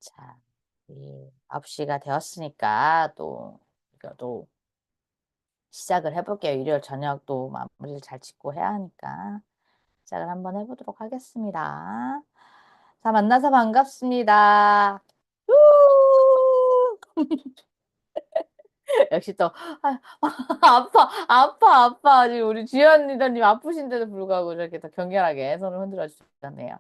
자, 9시가 되었으니까 이거도 시작을 해볼게요. 일요일 저녁도 마무리를 잘 짓고 해야 하니까 시작을 한번 해보도록 하겠습니다. 자, 만나서 반갑습니다. 우! 역시 또 아, 아파. 지금 우리 주연 리더님 아프신데도 불구하고 이렇게 더 격렬하게 손을 흔들어 주셨네요.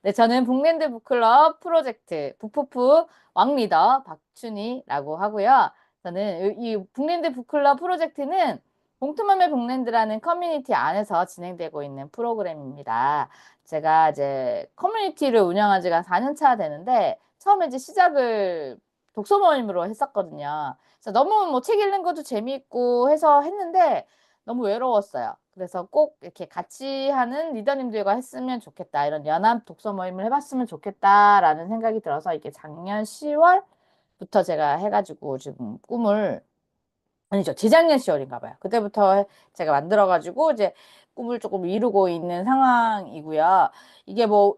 네, 저는 북랜드 북클럽 프로젝트 북푸프 왕리더 박춘희라고 하고요. 저는 이 북랜드 북클럽 프로젝트는 봉투맘의 북랜드라는 커뮤니티 안에서 진행되고 있는 프로그램입니다. 제가 이제 커뮤니티를 운영한 지가 한 4년 차 되는데 처음에 이제 시작을 독서 모임으로 했었거든요. 그래서 너무 뭐 책 읽는 것도 재미있고 해서 했는데 너무 외로웠어요. 그래서 꼭 이렇게 같이 하는 리더님들과 했으면 좋겠다. 이런 연합 독서 모임을 해봤으면 좋겠다라는 생각이 들어서 이게 작년 10월부터 제가 해가지고 지금 꿈을 아니죠. 재작년 10월인가 봐요. 그때부터 제가 만들어가지고 이제 꿈을 조금 이루고 있는 상황이고요. 이게 뭐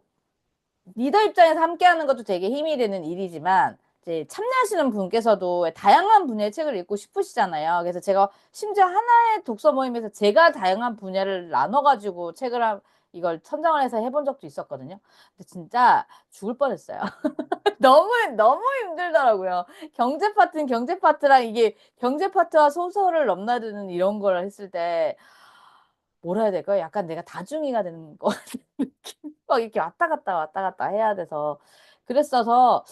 리더 입장에서 함께하는 것도 되게 힘이 되는 일이지만 이제 참여하시는 분께서도 다양한 분야의 책을 읽고 싶으시잖아요. 그래서 제가 심지어 하나의 독서 모임에서 제가 다양한 분야를 나눠가지고 이걸 선정을 해서 해본 적도 있었거든요. 근데 진짜 죽을 뻔했어요. 너무 힘들더라고요. 경제 파트는 경제 파트랑 이게 경제 파트와 소설을 넘나드는 이런 걸 했을 때 뭐라 해야 될까요? 약간 내가 다중이가 되는 것 같은 느낌? 막 이렇게 왔다 갔다 해야 돼서 그랬어서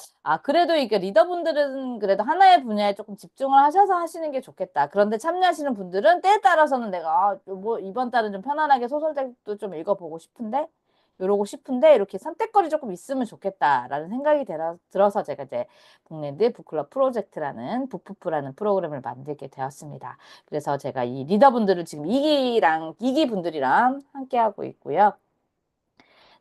그래도 이게 리더분들은 그래도 하나의 분야에 조금 집중을 하셔서 하시는 게 좋겠다. 그런데 참여하시는 분들은 때에 따라서는 내가 뭐 이번 달은 좀 편안하게 소설책도 좀 읽어보고 싶은데 이러고 싶은데 이렇게 선택권이 조금 있으면 좋겠다라는 생각이 들어서 제가 이제 북랜드 북클럽 프로젝트라는 북푸프라는 프로그램을 만들게 되었습니다. 그래서 제가 이 리더분들을 지금 이기 분들이랑 함께 하고 있고요.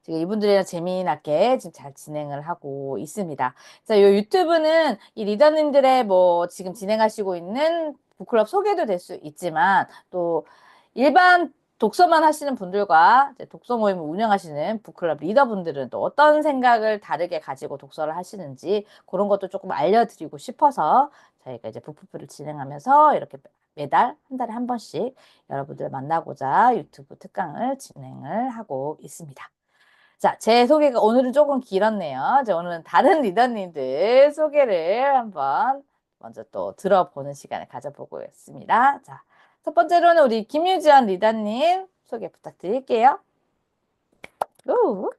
지금 이분들이랑 재미나게 지금 잘 진행을 하고 있습니다. 자, 요 유튜브는 이 리더님들의 뭐 지금 진행하시고 있는 북클럽 소개도 될 수 있지만 또 일반 독서만 하시는 분들과 이제 독서 모임을 운영하시는 북클럽 리더분들은 또 어떤 생각을 다르게 가지고 독서를 하시는지 그런 것도 조금 알려드리고 싶어서 저희가 이제 북푸프를 진행하면서 이렇게 매달 한 달에 한 번씩 여러분들 만나고자 유튜브 특강을 진행을 하고 있습니다. 자, 제 소개가 오늘은 조금 길었네요. 오늘은 다른 리더님들 소개를 한번 먼저 또 들어보는 시간을 가져보고 있습니다. 자, 첫 번째로는 우리 김유지연 리더님 소개 부탁드릴게요. 오.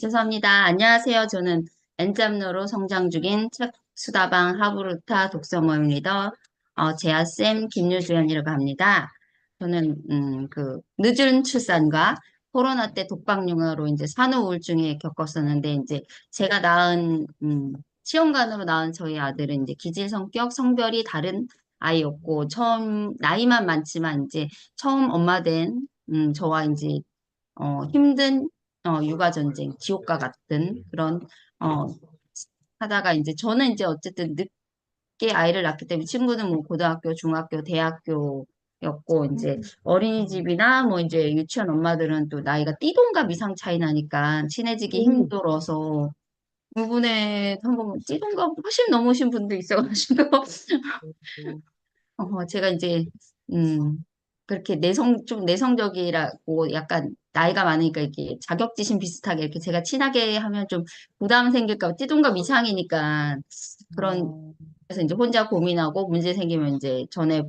죄송합니다. 안녕하세요. 저는 엔잡러로 성장 중인 책 수다방 하브루타 독서 모임 리더 제아쌤 김유주연이라고 합니다. 저는 늦은 출산과 코로나 때 독박육아로 이제 산후 우울증에 겪었었는데 이제 제가 낳은 시험관으로 낳은 저희 아들은 이제 기질 성격 성별이 다른 아이였고 처음 나이만 많지만 이제 처음 엄마 된 저와 이제 힘든 육아 전쟁, 지옥과 같은 그런 어 하다가 이제 저는 이제 어쨌든 늦게 아이를 낳기 때문에 친구는 뭐 고등학교, 중학교, 대학교였고 이제 어린이집이나 뭐 이제 유치원 엄마들은 또 나이가 띠동갑 이상 차이 나니까 친해지기 오. 힘들어서 부분에 한번 띠동갑 훨씬 넘으신 분도 있어가지고 제가 이제, 그렇게 좀 내성적이라고 약간 나이가 많으니까 이렇게 자격지심 비슷하게 이렇게 제가 친하게 하면 좀 부담 생길까 봐 띠동갑 이상이니까 그런, 음, 그래서 이제 혼자 고민하고 문제 생기면 이제 전에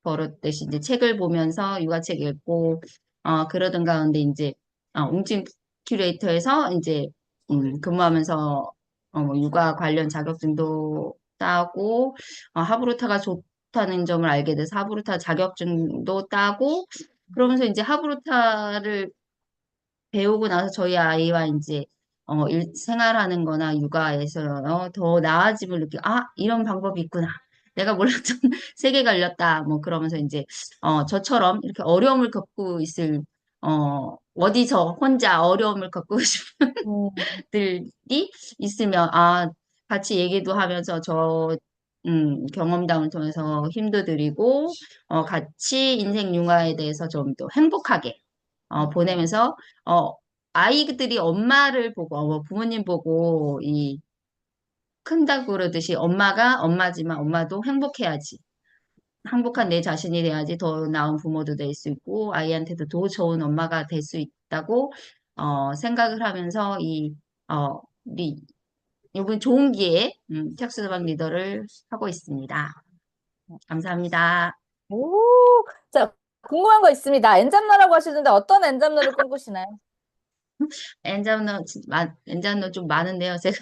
버릇듯이 이제 책을 보면서 육아책 읽고, 그러던 가운데 이제, 웅진 큐레이터에서 이제, 근무하면서, 뭐 육아 관련 자격증도 따고, 하브루타가 좋다는 점을 알게 돼서 하브루타 자격증도 따고, 그러면서 이제 하브루타를 배우고 나서 저희 아이와 이제 생활하는 거나 육아에서 더 나아짐을 느끼고 이런 방법이 있구나. 내가 몰랐던 세계가 열렸다. 뭐 그러면서 이제 저처럼 이렇게 어려움을 겪고 있을 어디서 혼자 어려움을 겪고 싶은 음, 들이 있으면 같이 얘기도 하면서 경험담을 통해서 힘도 드리고 같이 인생 융화에 대해서 좀 더 행복하게 보내면서 어, 아이들이 엄마를 보고, 부모님 보고, 큰다고 그러듯이 엄마가 엄마지만 엄마도 행복해야지. 행복한 내 자신이 돼야지 더 나은 부모도 될 수 있고, 아이한테도 더 좋은 엄마가 될 수 있다고, 생각을 하면서 우리, 이번 좋은 기회에, 책수다방 리더를 하고 있습니다. 감사합니다. 오, 자, 궁금한 거 있습니다. 엔잡러라고 하시는데 어떤 엔잡러를 꿈꾸시나요? 엔잡너 좀 많은데요. 제가,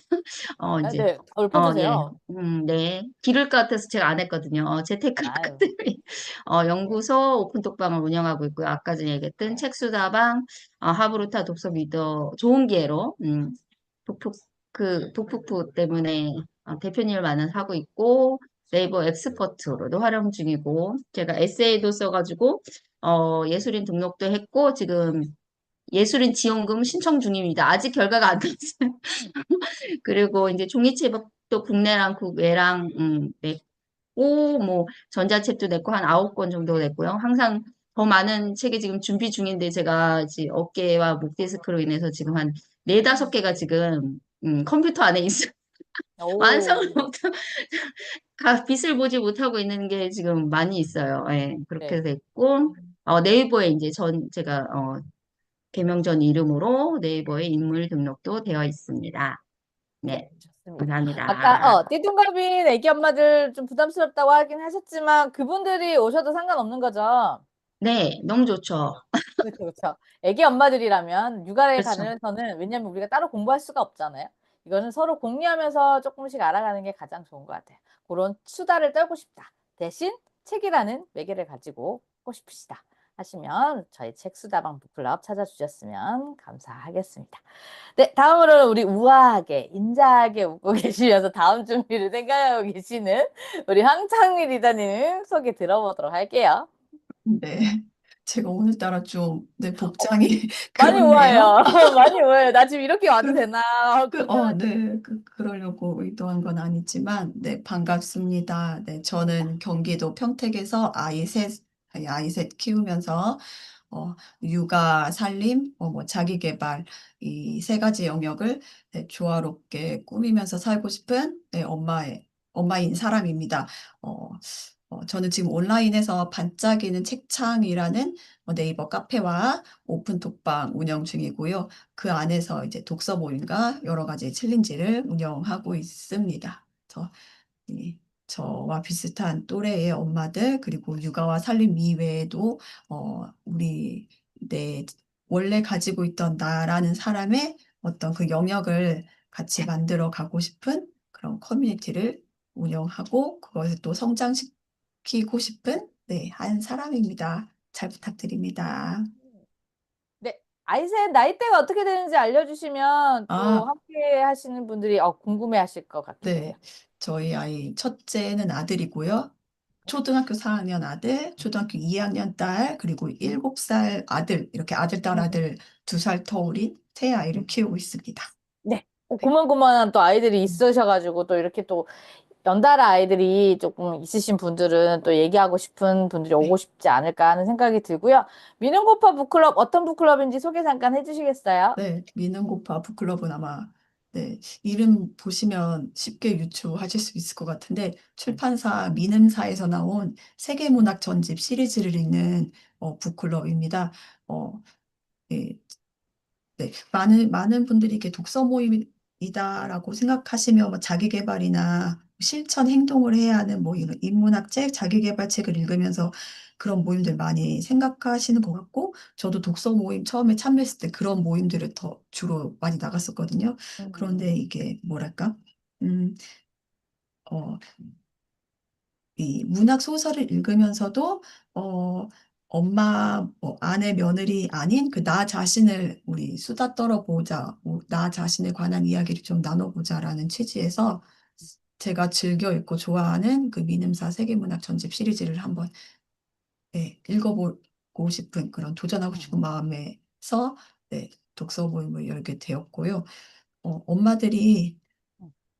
아, 이제, 네, 예, 읊어주세요. 네. 기를 것 같아서 제가 안 했거든요. 재테크할 것 아유, 때문에. 연구소 오픈톡방을 운영하고 있고요. 아까 전에 얘기했던 책수다방, 하브루타 독서 리더 좋은 기회로, 독후프 때문에 대표님을 만나서 하고 있고, 네이버 엑스퍼트로도 활용 중이고, 제가 에세이도 써가지고, 예술인 등록도 했고, 지금 예술인 지원금 신청 중입니다. 아직 결과가 안 났어요. 그리고 이제 종이책도 국내랑 국외랑 냈고 뭐 전자책도 냈고 한 9권 정도 냈고요. 항상 더 많은 책이 지금 준비 중인데 제가 이제 어깨와 목 디스크로 인해서 지금 한 네다섯 개가 지금 컴퓨터 안에 있어요. 완성을 오, 못 빛을 보지 못하고 있는 게 지금 많이 있어요. 예, 그렇게 네. 됐고 네이버에 이제 제가 개명 전 이름으로 네이버에 인물 등록도 되어 있습니다. 네, 네, 좋습니다. 아까, 감사합니다. 띠동갑인 애기 엄마들 좀 부담스럽다고 하긴 하셨지만 그분들이 오셔도 상관없는 거죠? 네, 너무 좋죠. 그렇죠, 그렇죠. 애기 엄마들이라면 육아에 그렇죠. 관해서는 왜냐면 우리가 따로 공부할 수가 없잖아요. 이거는 서로 공유하면서 조금씩 알아가는 게 가장 좋은 것 같아요. 그런 수다를 떨고 싶다. 대신 책이라는 매개를 가지고 하고 싶으시다. 하시면 저희 책수다방 북클럽 찾아주셨으면 감사하겠습니다. 네, 다음으로는 우리 우아하게, 인자하게 웃고 계시면서 다음 준비를 생각하고 계시는 우리 황창미 리더님 소개 들어보도록 할게요. 네. 제가 오늘따라 좀, 네, 복장이 많이 그렇네요. 우아해요. 많이 우아해요. 나 지금 이렇게 와도 그, 되나 걱정하지. 네, 그러려고 의도한 건 아니지만, 네, 반갑습니다. 네, 저는 경기도 평택에서 아이 셋 키우면서, 육아, 살림, 뭐, 자기 개발, 이 세 가지 영역을 네, 조화롭게 꾸미면서 살고 싶은, 네, 엄마인 사람입니다. 어, 저는 지금 온라인에서 반짝이는 책창이라는 네이버 카페와 오픈톡방 운영 중이고요. 그 안에서 이제 독서 모임과 여러 가지 챌린지를 운영하고 있습니다. 이 저와 비슷한 또래의 엄마들, 그리고 육아와 살림 이외에도, 내 원래 가지고 있던 나라는 사람의 어떤 그 영역을 같이 만들어 가고 싶은 그런 커뮤니티를 운영하고, 그것을 또 성장시키고 싶은, 네, 한 사람입니다. 잘 부탁드립니다. 네, 아이셋 나이대가 어떻게 되는지 알려주시면 또 아, 함께 하시는 분들이 궁금해 하실 것 같기도 해요. 네. 저희 아이 첫째는 아들이고요. 초등학교 4학년 아들, 초등학교 2학년 딸, 그리고 7살 아들, 이렇게 아들, 딸, 음. 아들 2살 터울인 세 아이를 키우고 있습니다. 네. 네. 고만고만한 또 아이들이 음, 있으셔가지고 또 이렇게 또 연달아 아이들이 조금 있으신 분들은 또 얘기하고 싶은 분들이 오고 네. 싶지 않을까 하는 생각이 들고요. 미는고파 북클럽 어떤 북클럽인지 소개 잠깐 해주시겠어요? 네. 미는고파 북클럽은 아마, 네, 이름 보시면 쉽게 유추하실 수 있을 것 같은데, 출판사 미는사에서 나온 세계문학 전집 시리즈를 읽는 북클럽입니다. 어, 예, 네, 많은 분들이 이렇게 독서 모임이다라고 생각하시면 뭐 자기 개발이나 실천 행동을 해야 하는 뭐 이런 인문학책, 자기 개발책을 읽으면서 그런 모임들 많이 생각하시는 것 같고, 저도 독서 모임 처음에 참여했을 때 그런 모임들을 더 주로 많이 나갔었거든요. 그런데 음. 이게 뭐랄까, 음, 어, 이 문학 소설을 읽으면서도 엄마, 아내, 며느리 아닌 그 나 자신을 우리 수다 떨어보자, 나 자신에 관한 이야기를 좀 나눠보자라는 취지에서 제가 즐겨 읽고 좋아하는 그 미음사 세계문학 전집 시리즈를 한번 네, 읽어보고 싶은 그런 도전하고 싶은 마음에서 네, 독서 모임을 열게 되었고요. 엄마들이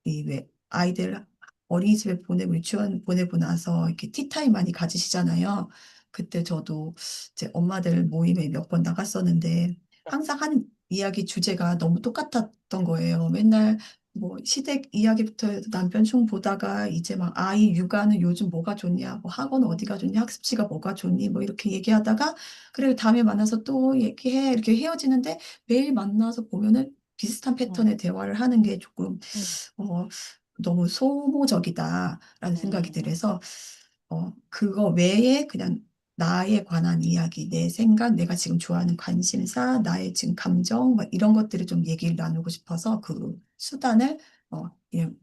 이 왜 아이들 어린이집에 보내고 유치원 보내고 나서 이렇게 티타임 많이 가지시잖아요. 그때 저도 이제 엄마들 모임에 몇 번 나갔었는데 네. 항상 한 이야기 주제가 너무 똑같았던 거예요. 맨날 뭐 시댁 이야기부터 해서 남편 흉 보다가 이제 막 아이 육아는 요즘 뭐가 좋냐, 뭐 학원 어디가 좋냐, 학습지가 뭐가 좋니, 뭐 이렇게 얘기하다가 그래 다음에 만나서 또 얘기해 이렇게 헤어지는데 매일 만나서 보면은 비슷한 음, 패턴의 대화를 하는 게 조금 음, 어, 너무 소모적이다라는 생각이 음, 들어서 그거 외에 그냥 나에 관한 이야기, 내 생각, 내가 지금 좋아하는 관심사, 나의 지금 감정, 막 이런 것들을 좀 얘기를 나누고 싶어서 그 수단을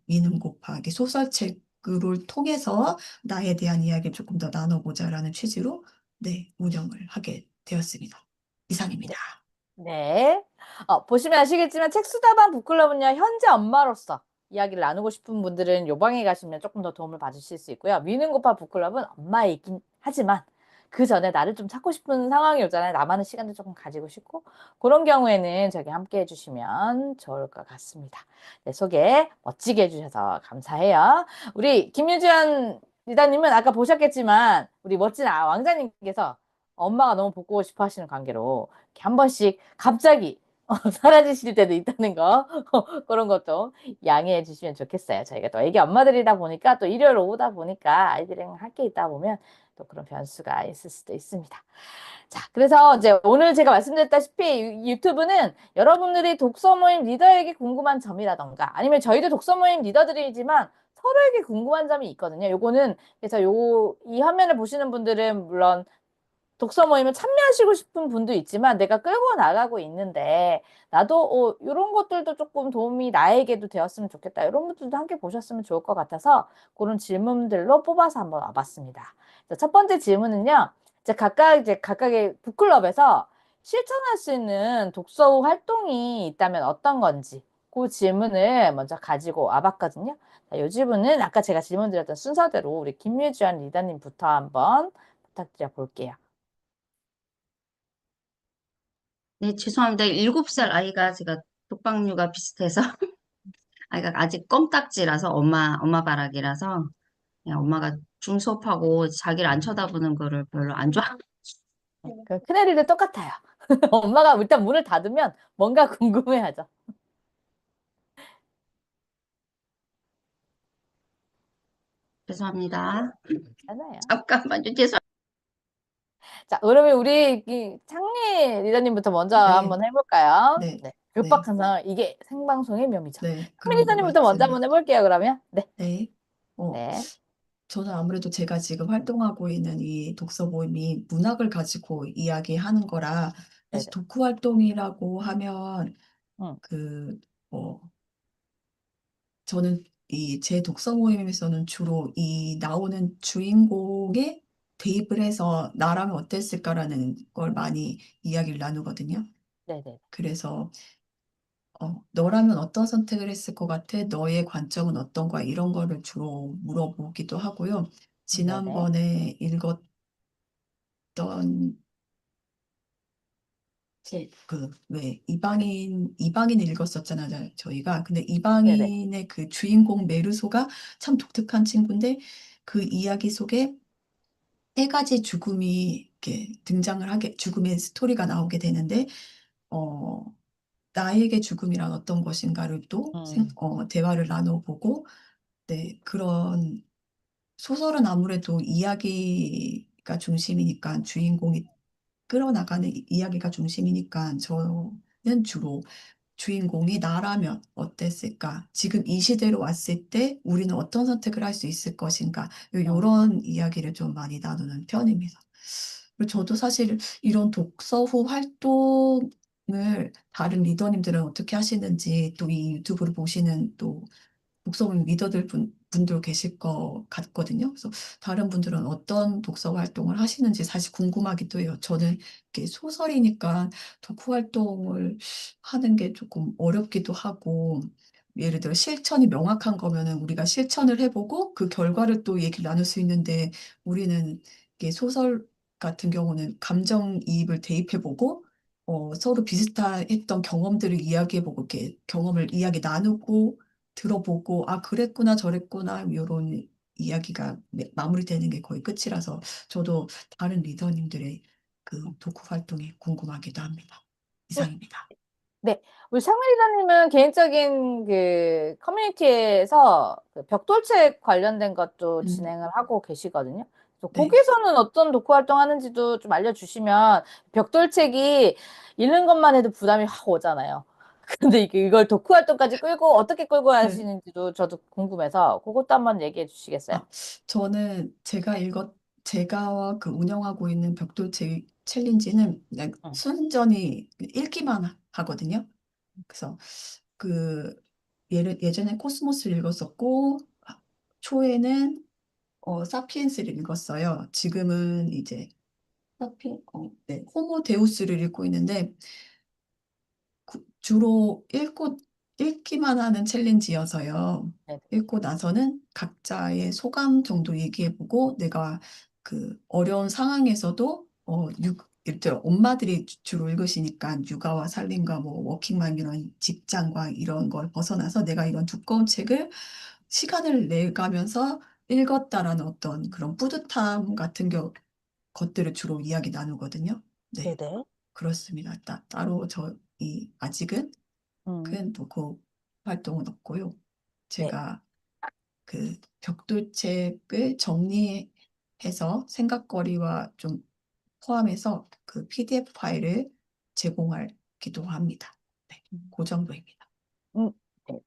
미는 곱하기 소설책을 통해서 나에 대한 이야기를 조금 더 나눠보자라는 취지로 네, 운영을 하게 되었습니다. 이상입니다. 네. 네. 보시면 아시겠지만 책수다방 북클럽은요, 현재 엄마로서 이야기를 나누고 싶은 분들은 요 방에 가시면 조금 더 도움을 받으실 수 있고요. 미는고파 북클럽은 엄마이긴 하지만 그 전에 나를 좀 찾고 싶은 상황이 오잖아요. 나만의 시간도 조금 가지고 싶고 그런 경우에는 저기 함께 해주시면 좋을 것 같습니다. 네, 소개 멋지게 해주셔서 감사해요. 우리 김유지연 리다님은 아까 보셨겠지만 우리 멋진 왕자님께서 엄마가 너무 보고 싶어 하시는 관계로 이렇게 한 번씩 갑자기 사라지실 때도 있다는 거 그런 것도 양해해 주시면 좋겠어요. 저희가 또 애기 엄마들이다 보니까 또 일요일 오후다 보니까 아이들이랑 할 게 있다 보면 또 그런 변수가 있을 수도 있습니다. 자, 그래서 이제 오늘 제가 말씀드렸다시피 유튜브는 여러분들이 독서 모임 리더에게 궁금한 점이라던가 아니면 저희도 독서 모임 리더들이지만 서로에게 궁금한 점이 있거든요. 요거는 그래서 이 화면을 보시는 분들은 물론 독서 모임에 참여하시고 싶은 분도 있지만 내가 끌고 나가고 있는데 나도 이런 것들도 조금 도움이 나에게도 되었으면 좋겠다. 이런 분들도 함께 보셨으면 좋을 것 같아서 그런 질문들로 뽑아서 한번 와봤습니다. 첫 번째 질문은요. 이제 각각의 북클럽에서 실천할 수 있는 독서 후 활동이 있다면 어떤 건지 그 질문을 먼저 가지고 와봤거든요. 자, 이 질문은 아까 제가 질문 드렸던 순서대로 우리 김유주한 리더님부터 한번 부탁드려 볼게요. 네, 죄송합니다. 7살 아이가 제가 독박육아 비슷해서 아이가 아직 껌딱지라서 엄마 바락이라서 그냥 엄마가 중수업하고 자기를 안 쳐다보는 거를 별로 안 좋아. 그 큰애들도 똑같아요. 엄마가 일단 문을 닫으면 뭔가 궁금해하죠. 죄송합니다. 괜찮아요. 잠깐만요. 죄송. 자, 그러면 우리 이 창리 리더님부터 먼저 네, 한번 해볼까요? 네, 네. 네, 급박한 상황. 이게 생방송의 묘미죠. 네, 창리 그런 것 리더님부터 먼저 한번 같습니다. 해볼게요, 그러면. 네. 네. 어, 네. 저는 아무래도 제가 지금 활동하고 있는 이 독서 모임이 문학을 가지고 이야기하는 거라 사실 네네. 독후 활동이라고 하면 응. 그, 어, 저는 이 제 독서 모임에서는 주로 이 나오는 주인공에 대입을 해서 나라면 어땠을까라는 걸 많이 이야기를 나누거든요. 네네. 그래서 너라면 어떤 선택을 했을 것 같아? 너의 관점은 어떤 거야? 이런 거를 주로 물어보기도 하고요. 네네. 지난번에 읽었던 왜 이방인 읽었었잖아요, 저희가. 근데 네네. 이방인의 그 주인공 메르소가 참 독특한 친구인데 그 이야기 속에 세 가지 죽음이 이렇게 죽음의 스토리가 나오게 되는데, 어, 나에게 죽음이란 어떤 것인가를 또 음. 대화를 나눠보고, 네, 그런 소설은 아무래도 이야기가 중심이니까 주인공이 끌어나가는 이야기가 중심이니까 저는 주로 주인공이 나라면 어땠을까? 지금 이 시대로 왔을 때 우리는 어떤 선택을 할 수 있을 것인가? 음. 이런 이야기를 좀 많이 나누는 편입니다. 그리고 저도 사실 이런 독서 후 활동을 다른 리더님들은 어떻게 하시는지 또 이 유튜브를 보시는 또 독서모임 리더들 분들 계실 것 같거든요. 그래서 다른 분들은 어떤 독서 활동을 하시는지 사실 궁금하기도 해요. 저는 이렇게 소설이니까 독후 활동을 하는 게 조금 어렵기도 하고, 예를 들어 실천이 명확한 거면은 우리가 실천을 해보고 그 결과를 또 얘기를 나눌 수 있는데 우리는 이게 소설 같은 경우는 감정이입을 대입해보고 서로 비슷했던 경험들을 이야기해보고 이렇게 경험을 이야기 나누고 들어보고 아 그랬구나 저랬구나 이런 이야기가 마무리되는 게 거의 끝이라서 저도 다른 리더님들의 그 독후 활동이 궁금하기도 합니다. 이상입니다. 네, 우리 상민 리더님은 개인적인 그 커뮤니티에서 그 벽돌책 관련된 것도 음, 진행을 하고 계시거든요. 그래서 네. 거기서는 어떤 독후 활동하는지도 좀 알려주시면 벽돌책이 읽는 것만 해도 부담이 확 오잖아요. 근데 이걸 독후 활동까지 끌고 어떻게 끌고 네. 가시는지도 저도 궁금해서 그것도 한번 얘기해 주시겠어요? 아, 저는 제가 그 운영하고 있는 벽돌 챌린지는 그냥 응. 순전히 읽기만 하거든요. 그래서 그 예전에 코스모스를 읽었었고, 초에는 사피엔스를 읽었어요. 지금은 이제 네, 호모 데우스를 읽고 있는데, 주로 읽기만 하는 챌린지여서요. 네. 읽고 나서는 각자의 소감 정도 얘기해보고, 내가 그 어려운 상황에서도, 예를 들어 엄마들이 주로 읽으시니까 육아와 살림과 뭐 워킹맘 이런 직장과 이런 걸 벗어나서 내가 이런 두꺼운 책을 시간을 내가면서 읽었다라는 어떤 그런 뿌듯함 같은 것들을 주로 이야기 나누거든요. 네, 네네. 그렇습니다. 따로 아직은 음, 큰 그 활동은 없고요. 네. 제가 그 벽돌책을 정리해서 생각거리와 좀 포함해서 그 PDF 파일을 제공하기도 합니다. 네, 그 정도입니다. 음,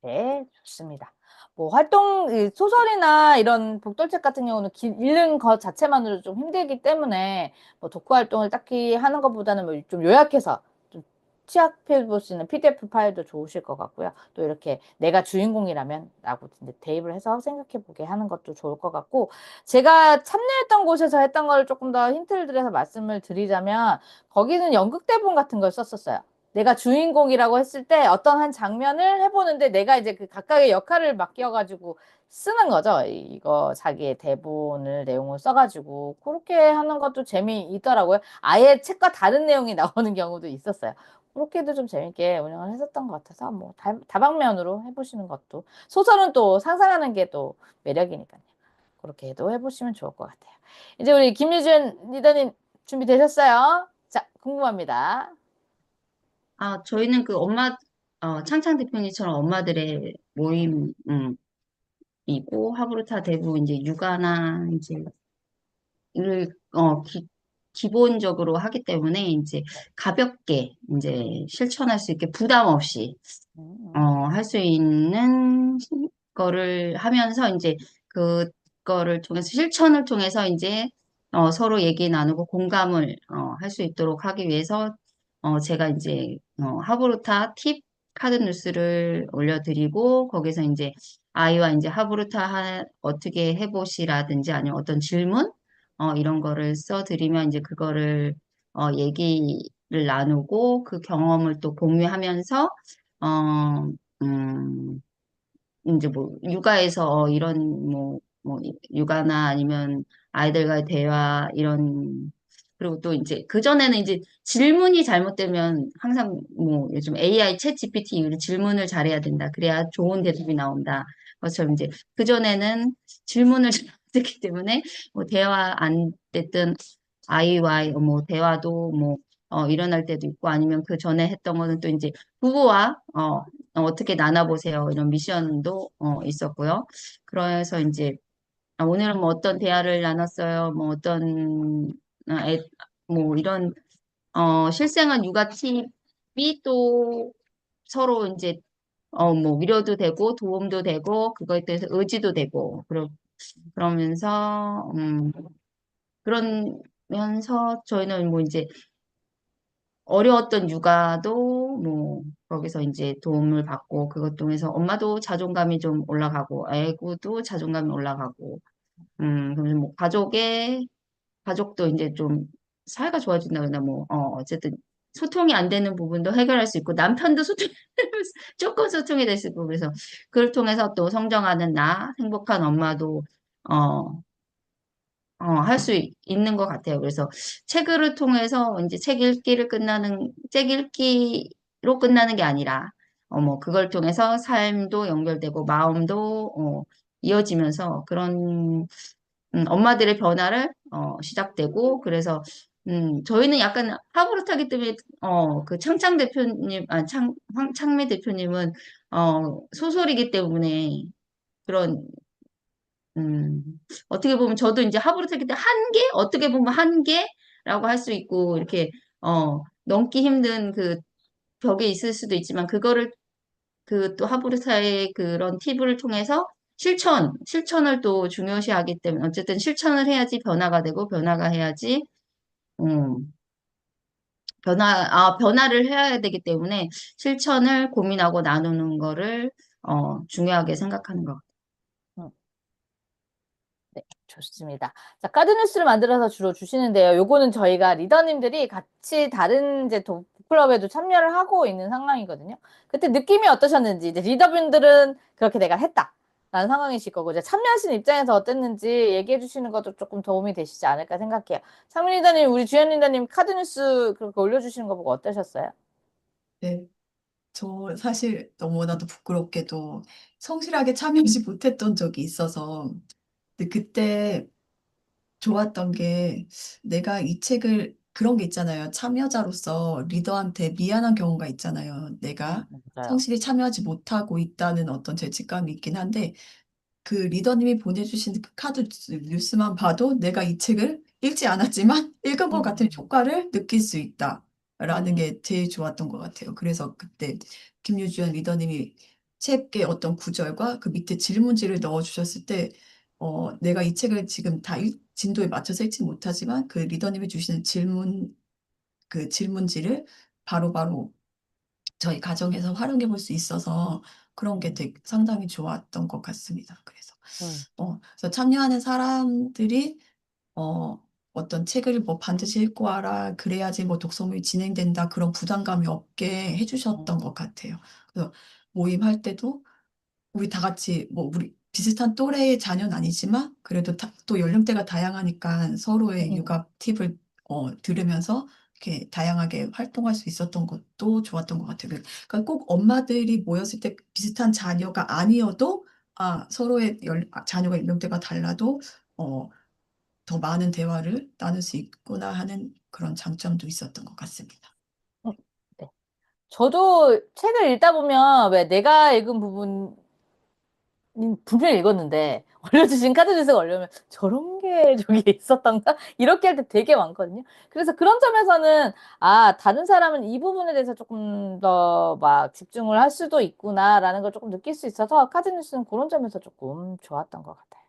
네, 좋습니다. 뭐 활동, 이 소설이나 이런 복돌책 같은 경우는 읽는 것 자체만으로 좀 힘들기 때문에 뭐 독후 활동을 딱히 하는 것보다는 뭐 좀 요약해서 좀 취합해 볼 수 있는 PDF 파일도 좋으실 것 같고요. 또 이렇게 내가 주인공이라면 라고 이제 대입을 해서 생각해 보게 하는 것도 좋을 것 같고 제가 참여했던 곳에서 했던 걸 조금 더 힌트를 드려서 말씀을 드리자면 거기는 연극 대본 같은 걸 썼었어요. 내가 주인공이라고 했을 때 어떤 한 장면을 해보는데 내가 이제 그 각각의 역할을 맡겨가지고 쓰는 거죠. 이거 자기의 대본을 내용을 써가지고 그렇게 하는 것도 재미있더라고요. 아예 책과 다른 내용이 나오는 경우도 있었어요. 그렇게도 좀 재밌게 운영을 했었던 것 같아서 뭐 다방면으로 해보시는 것도 소설은 또 상상하는 게 또 매력이니까요. 그렇게도 해보시면 좋을 것 같아요. 이제 우리 김유준 리더님 준비되셨어요? 자, 궁금합니다. 저희는 그 창창 대표님처럼 엄마들의 모임, 이고 하브루타 대부분 이제 육아나 이제 를 기본적으로 하기 때문에 이제 가볍게 이제 실천할 수 있게 부담 없이 음. 할 수 있는 거를 하면서 이제 그거를 통해서 실천을 통해서 이제 서로 얘기 나누고 공감을 할 수 있도록 하기 위해서 제가 이제 하브루타 팁 카드 뉴스를 올려드리고 거기서 이제 아이와 이제 어떻게 해보시라든지 아니면 어떤 질문 이런 거를 써드리면 이제 그거를 얘기를 나누고 그 경험을 또 공유하면서 어, 음, 이제 뭐, 육아에서 이런 육아나 아니면 아이들과의 대화, 그리고 또 이제, 그전에는 이제 질문이 잘못되면 항상 뭐, 요즘 AI 챗 GPT 이후로 질문을 잘해야 된다. 그래야 좋은 대답이 나온다. 것처럼 이제, 그전에는 질문을 잘못했기 때문에, 뭐, 대화 안 됐든, 아이와의 뭐, 대화도 뭐, 일어날 때도 있고, 아니면 그 전에 했던 거는 또 이제, 부부와, 어떻게 나눠보세요. 이런 미션도 있었고요. 그래서 이제 오늘은 뭐 어떤 대화를 나눴어요. 뭐 어떤 뭐 이런 실생활 육아 팁이 또 서로 이제 뭐 위로도 되고 도움도 되고 그거에 대해서 의지도 되고 그러면서 그러면서 저희는 뭐 이제 어려웠던 육아도 뭐 거기서 이제 도움을 받고 그것 통해서 엄마도 자존감이 좀 올라가고 아이고도 자존감이 올라가고 그러면 뭐 가족도 이제 좀 사이가 좋아진다 그러나 뭐 어쨌든 소통이 안 되는 부분도 해결할 수 있고 남편도 조금 소통이 될 수 있고 그래서 그걸 통해서 또 성장하는 나 행복한 엄마도 어 할 수 있는 것 같아요. 그래서 책을 통해서 이제 책 읽기로 끝나는 게 아니라, 뭐, 그걸 통해서 삶도 연결되고, 마음도, 이어지면서 그런, 엄마들의 변화를, 시작되고, 그래서 저희는 약간 하브르타기 때문에, 그 창창 대표님, 창매 대표님은, 소설이기 때문에 그런, 음, 어떻게 보면 저도 이제 하브르타기 때 한계? 어떻게 보면 한계라고 할 수 있고, 이렇게, 넘기 힘든 그 벽에 있을 수도 있지만, 그거를 그 또 하브르타의 그런 팁을 통해서 실천을 또 중요시하기 때문에, 어쨌든 실천을 해야지 변화가 되고, 변화가 해야지, 음, 변화를 해야 되기 때문에 실천을 고민하고 나누는 거를 중요하게 생각하는 것 같아요. 음, 네, 좋습니다. 자, 카드뉴스를 만들어서 주로 주시는데요. 요거는 저희가 리더님들이 같이 다른 이제 클럽에도 참여를 하고 있는 상황이거든요. 그때 느낌이 어떠셨는지, 이제 리더분들은 그렇게 내가 했다. 라는 상황이실 거고, 이제 참여하시는 입장에서 어땠는지 얘기해 주시는 것도 조금 도움이 되시지 않을까 생각해요. 상민 리더님, 우리 주연 리더님 카드뉴스 그렇게 올려주시는 거 보고 어떠셨어요? 네. 저 사실 너무나도 부끄럽게도 성실하게 참여하지 못했던 적이 있어서, 근데 그때 좋았던 게 내가 이 책을 그런 게 있잖아요. 참여자로서 리더한테 미안한 경우가 있잖아요. 내가 맞아요. 성실히 참여하지 못하고 있다는 어떤 죄책감이 있긴 한데 그 리더님이 보내주신 그 카드 뉴스만 봐도 내가 이 책을 읽지 않았지만 읽은 것 같은 음, 효과를 느낄 수 있다라는 음, 게 제일 좋았던 것 같아요. 그래서 그때 김유주연 리더님이 책의 어떤 구절과 그 밑에 질문지를 넣어주셨을 때 내가 이 책을 지금 다 진도에 맞춰서 읽지 못하지만 그 리더님이 주시는 그 질문지를 바로바로 저희 가정에서 활용해 볼 수 있어서 그런 게 음, 되게 상당히 좋았던 것 같습니다. 음, 그래서 참여하는 사람들이 어떤 책을 뭐 반드시 읽고 와라, 그래야지 뭐 독서모임이 진행된다, 그런 부담감이 없게 음, 해주셨던 것 같아요. 그래서 모임할 때도 우리 다 같이 뭐 우리 비슷한 또래의 자녀는 아니지만 그래도 또 연령대가 다양하니까 서로의 음, 육아 팁을 들으면서 이렇게 다양하게 활동할 수 있었던 것도 좋았던 것 같아요. 그러니까 꼭 엄마들이 모였을 때 비슷한 자녀가 아니어도 서로의 자녀가 연령대가 달라도 어, 더 많은 대화를 나눌 수 있구나 하는 그런 장점도 있었던 것 같습니다. 음. 네. 저도 책을 읽다 보면 왜 내가 읽은 부분 분명히 읽었는데 올려주신 카드 뉴스가 올려면 저런 게 저기 있었던가? 이렇게 할 때 되게 많거든요. 그래서 그런 점에서는 다른 사람은 이 부분에 대해서 조금 더 막 집중을 할 수도 있구나라는 걸 조금 느낄 수 있어서 카드 뉴스는 그런 점에서 조금 좋았던 것 같아요.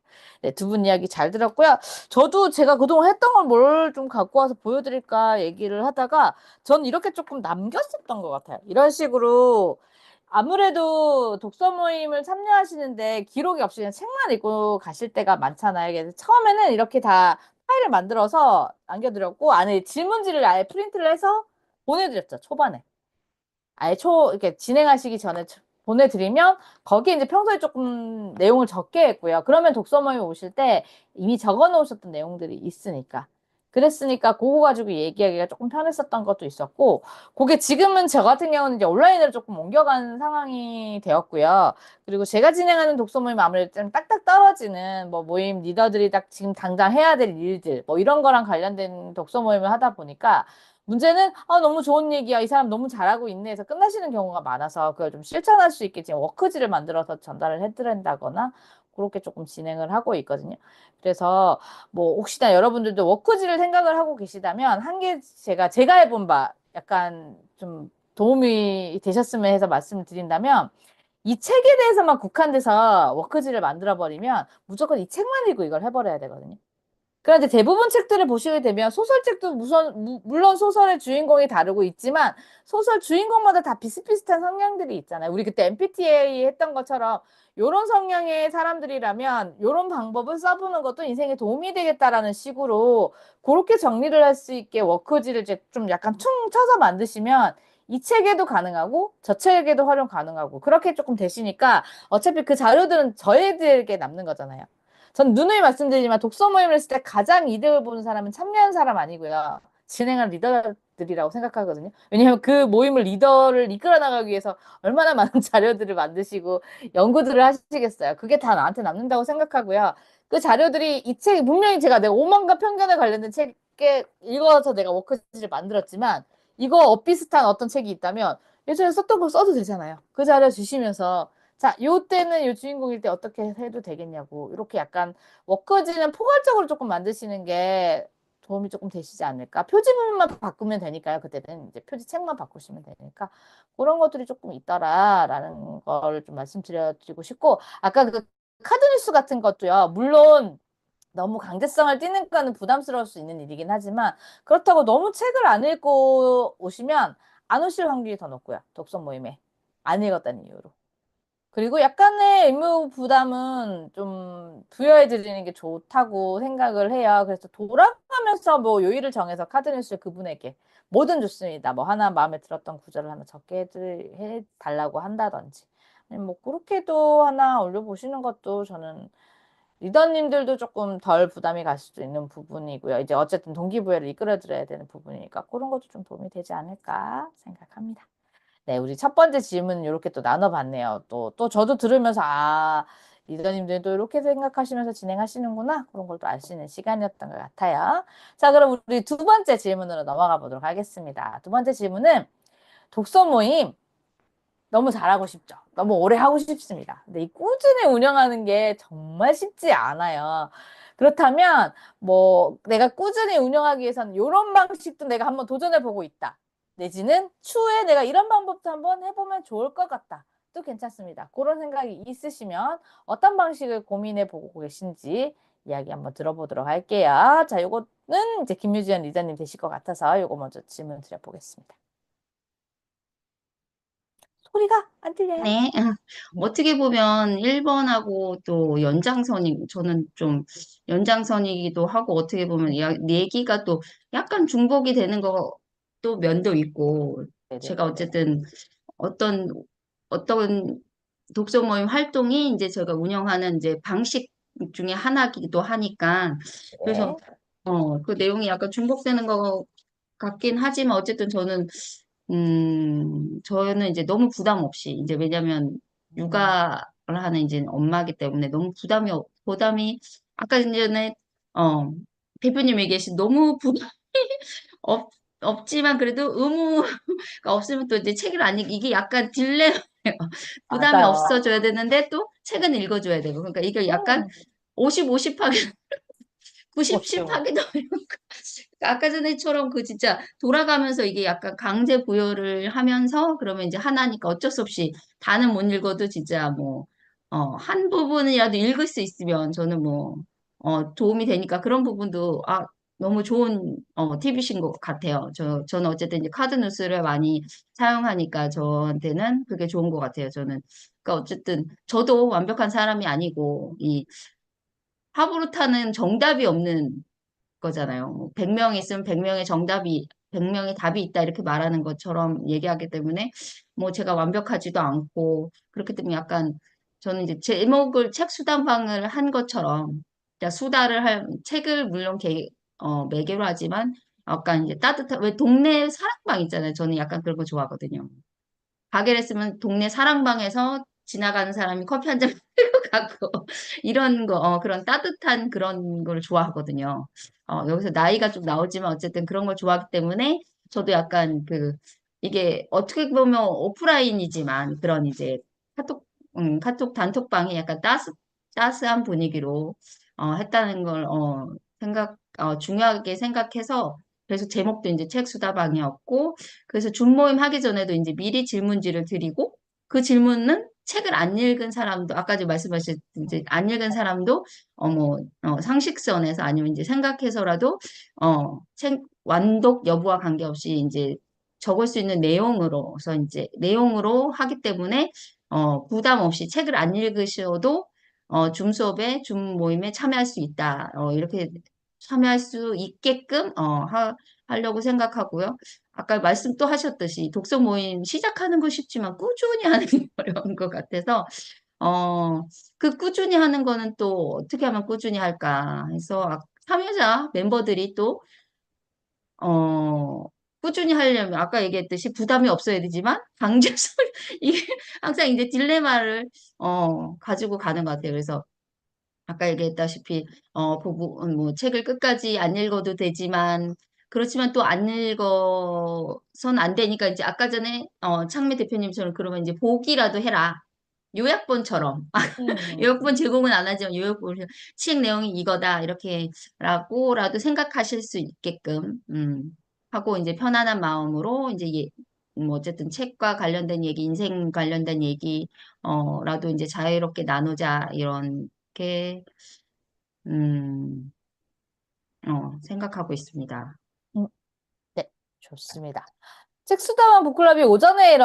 네, 두 분 이야기 잘 들었고요. 저도 제가 그동안 했던 걸 뭘 좀 갖고 와서 보여드릴까 얘기를 하다가 전 이렇게 조금 남겼었던 것 같아요. 이런 식으로 아무래도 독서 모임을 참여하시는데 기록이 없이 그냥 책만 읽고 가실 때가 많잖아요. 그래서 처음에는 이렇게 다 파일을 만들어서 남겨드렸고, 안에 질문지를 아예 프린트를 해서 보내드렸죠, 초반에. 아예 이렇게 진행하시기 전에 보내드리면 거기에 이제 평소에 조금 내용을 적게 했고요. 그러면 독서 모임 오실 때 이미 적어 놓으셨던 내용들이 있으니까. 그랬으니까 그거 가지고 얘기하기가 조금 편했었던 것도 있었고, 그게 지금은 저 같은 경우는 이제 온라인으로 조금 옮겨간 상황이 되었고요. 그리고 제가 진행하는 독서 모임 아무래도 좀 딱딱 떨어지는 뭐 모임 리더들이 딱 지금 당장 해야 될 일들 뭐 이런 거랑 관련된 독서 모임을 하다 보니까 문제는 너무 좋은 얘기야. 이 사람 너무 잘하고 있네 해서 끝나시는 경우가 많아서 그걸 좀 실천할 수 있게 지금 워크지를 만들어서 전달을 해드린다거나 그렇게 조금 진행을 하고 있거든요. 그래서 뭐 혹시나 여러분들도 워크지를 생각을 하고 계시다면 한 개 제가 해본 바 약간 좀 도움이 되셨으면 해서 말씀을 드린다면 이 책에 대해서만 국한돼서 워크지를 만들어 버리면 무조건 이 책만 읽고 이걸 해버려야 되거든요. 그런데 대부분 책들을 보시게 되면 소설책도 물론 소설의 주인공이 다르고 있지만 소설 주인공마다 다 비슷비슷한 성향들이 있잖아요. 우리 그때 MBTI 했던 것처럼 요런 성향의 사람들이라면 요런 방법을 써보는 것도 인생에 도움이 되겠다라는 식으로 그렇게 정리를 할 수 있게 워크지를 이제 좀 약간 퉁 쳐서 만드시면 이 책에도 가능하고 저 책에도 활용 가능하고 그렇게 조금 되시니까 어차피 그 자료들은 저희들에게 남는 거잖아요. 전 누누이 말씀드리지만 독서 모임을 했을 때 가장 이득을 보는 사람은 참여한 사람 아니고요. 진행한 리더들이라고 생각하거든요. 왜냐하면 그 모임을 리더를 이끌어 나가기 위해서 얼마나 많은 자료들을 만드시고 연구들을 하시겠어요. 그게 다 나한테 남는다고 생각하고요. 그 자료들이 이 책, 분명히 제가 내 오만과 편견에 관련된 책 꽤 읽어서 내가 워크시트를 만들었지만 이거 비슷한 어떤 책이 있다면 예전에 썼던 거 써도 되잖아요. 그 자료 주시면서 자, 요 때는 요 주인공일 때 어떻게 해도 되겠냐고 이렇게 약간 워크지는 포괄적으로 조금 만드시는 게 도움이 조금 되시지 않을까? 표지 부분만 바꾸면 되니까요. 그때는 이제 표지 책만 바꾸시면 되니까 그런 것들이 조금 있더라라는 걸 좀 말씀드리고 싶고 아까 그 카드 뉴스 같은 것도요. 물론 너무 강제성을 띠는 거는 부담스러울 수 있는 일이긴 하지만 그렇다고 너무 책을 안 읽고 오시면 안 오실 확률이 더 높고요. 독서 모임에 안 읽었다는 이유로. 그리고 약간의 의무 부담은 좀 부여해 드리는 게 좋다고 생각을 해요. 그래서 돌아가면서 뭐 요일을 정해서 카드뉴스를 그분에게 뭐든 좋습니다. 뭐 하나 마음에 들었던 구절을 하나 적게 해 달라고 한다든지. 아니면 뭐 그렇게도 하나 올려보시는 것도 저는 리더님들도 조금 덜 부담이 갈 수도 있는 부분이고요. 이제 어쨌든 동기부여를 이끌어드려야 되는 부분이니까 그런 것도 좀 도움이 되지 않을까 생각합니다. 네, 우리 첫 번째 질문 이렇게 또 나눠봤네요. 또 저도 들으면서, 아, 리더님들도 이렇게 생각하시면서 진행하시는구나. 그런 걸 또 알 수 있는 시간이었던 것 같아요. 자, 그럼 우리 두 번째 질문으로 넘어가 보도록 하겠습니다. 두 번째 질문은 독서 모임 너무 잘하고 싶죠. 너무 오래 하고 싶습니다. 근데 이 꾸준히 운영하는 게 정말 쉽지 않아요. 그렇다면 뭐 내가 꾸준히 운영하기 위해서는 이런 방식도 내가 한번 도전해 보고 있다. 내지는 추후에 내가 이런 방법도 한번 해보면 좋을 것 같다. 또 괜찮습니다. 그런 생각이 있으시면 어떤 방식을 고민해 보고 계신지 이야기 한번 들어보도록 할게요. 자, 요거는 이제 김유지연 리더님 되실 것 같아서 요거 먼저 질문 드려보겠습니다. 소리가 안 들려요? 네. 어떻게 보면 1번하고 또 저는 좀 연장선이기도 하고, 어떻게 보면 얘기가 또 약간 중복이 되는 것도 면도 있고, 제가 네네네네. 어쨌든 어떤, 어떤 독서 모임 활동이 이제 제가 운영하는 이제 방식 중에 하나이기도 하니까, 그래서, 네. 그 내용이 약간 중복되는 것 같긴 하지만, 어쨌든 저는 이제 너무 부담 없이, 이제 왜냐면 음, 육아를 하는 이제 엄마기 때문에 너무 부담이, 아까 전에, 어, 대표님 얘기하신 너무 부담이 없, 없지만 그래도 의무가 없으면 또 이제 책을 안 이게 약간 딜레마예요. 부담이 맞아요. 없어져야 되는데 또 책은 읽어줘야 되고. 그러니까 이게 약간 음, 50, 50 하게, 90, 10 그렇죠. 하기도 어려운가. 아까 전에처럼 그 진짜 돌아가면서 이게 약간 강제 부여를 하면서 그러면 이제 하나니까 어쩔 수 없이 다는 못 읽어도 진짜 뭐, 한 부분이라도 읽을 수 있으면 저는 뭐, 도움이 되니까 그런 부분도, 너무 좋은, 팁이신 것 같아요. 저는 어쨌든 이제 카드 뉴스를 많이 사용하니까 저한테는 그게 좋은 것 같아요. 그러니까 어쨌든 저도 완벽한 사람이 아니고, 하브루타는 정답이 없는 거잖아요. 뭐 100명이 있으면 100명의 답이 있다 이렇게 말하는 것처럼 얘기하기 때문에 뭐 제가 완벽하지도 않고 그렇기 때문에 약간 저는 이제 제목을 책 수다방을 한 것처럼 그러니까 책을 물론 매개로 하지만 약간 이제 따뜻한 왜 동네 사랑방 있잖아요. 저는 약간 그런 거 좋아하거든요. 가게를 했으면 동네 사랑방에서 지나가는 사람이 커피 한 잔 들고 가고 이런 거 그런 따뜻한 그런 걸 좋아하거든요. 여기서 나이가 좀 나오지만 어쨌든 그런 걸 좋아하기 때문에 저도 약간 이게 어떻게 보면 오프라인이지만 그런 이제 카톡 단톡방이 약간 따스한 분위기로 했다는 걸 중요하게 생각해서 그래서 제목도 이제 책 수다방이었고 그래서 준모임 하기 전에도 이제 미리 질문지를 드리고 그 질문은 책을 안 읽은 사람도 아까 말씀하신 이제 안 읽은 사람도 상식선에서 아니면 이제 생각해서라도 책 완독 여부와 관계없이 이제 적을 수 있는 내용으로서 이제 내용으로 하기 때문에 부담 없이 책을 안 읽으셔도 줌 수업에 줌 모임에 참여할 수 있다. 이렇게 참여할 수 있게끔 하려고 생각하고요. 아까 말씀 또 하셨듯이 독서 모임 시작하는 거 쉽지만 꾸준히 하는 게 어려운 것 같아서 그 꾸준히 하는 거는 또 어떻게 하면 꾸준히 할까 해서 참여자 멤버들이 또 꾸준히 하려면 아까 얘기했듯이 부담이 없어야 되지만 강제성 이게 항상 이제 딜레마를 가지고 가는 것 같아요. 그래서 아까 얘기했다시피 뭐 책을 끝까지 안 읽어도 되지만 그렇지만 또 안 읽어선 안 되니까 이제 아까 전에 창미 대표님처럼 그러면 이제 보기라도 해라. 요약본처럼 요약본 제공은 안 하지만 요약본 책 내용이 이거다 이렇게라고라도 생각하실 수 있게끔 하고 이제 편안한 마음으로 이제 뭐 어쨌든 책과 관련된 얘기, 인생 관련된 얘기 라도 이제 자유롭게 나누자 이렇게 음, 생각하고 있습니다. 음, 네, 좋습니다. 책수다원 북클럽이 오전에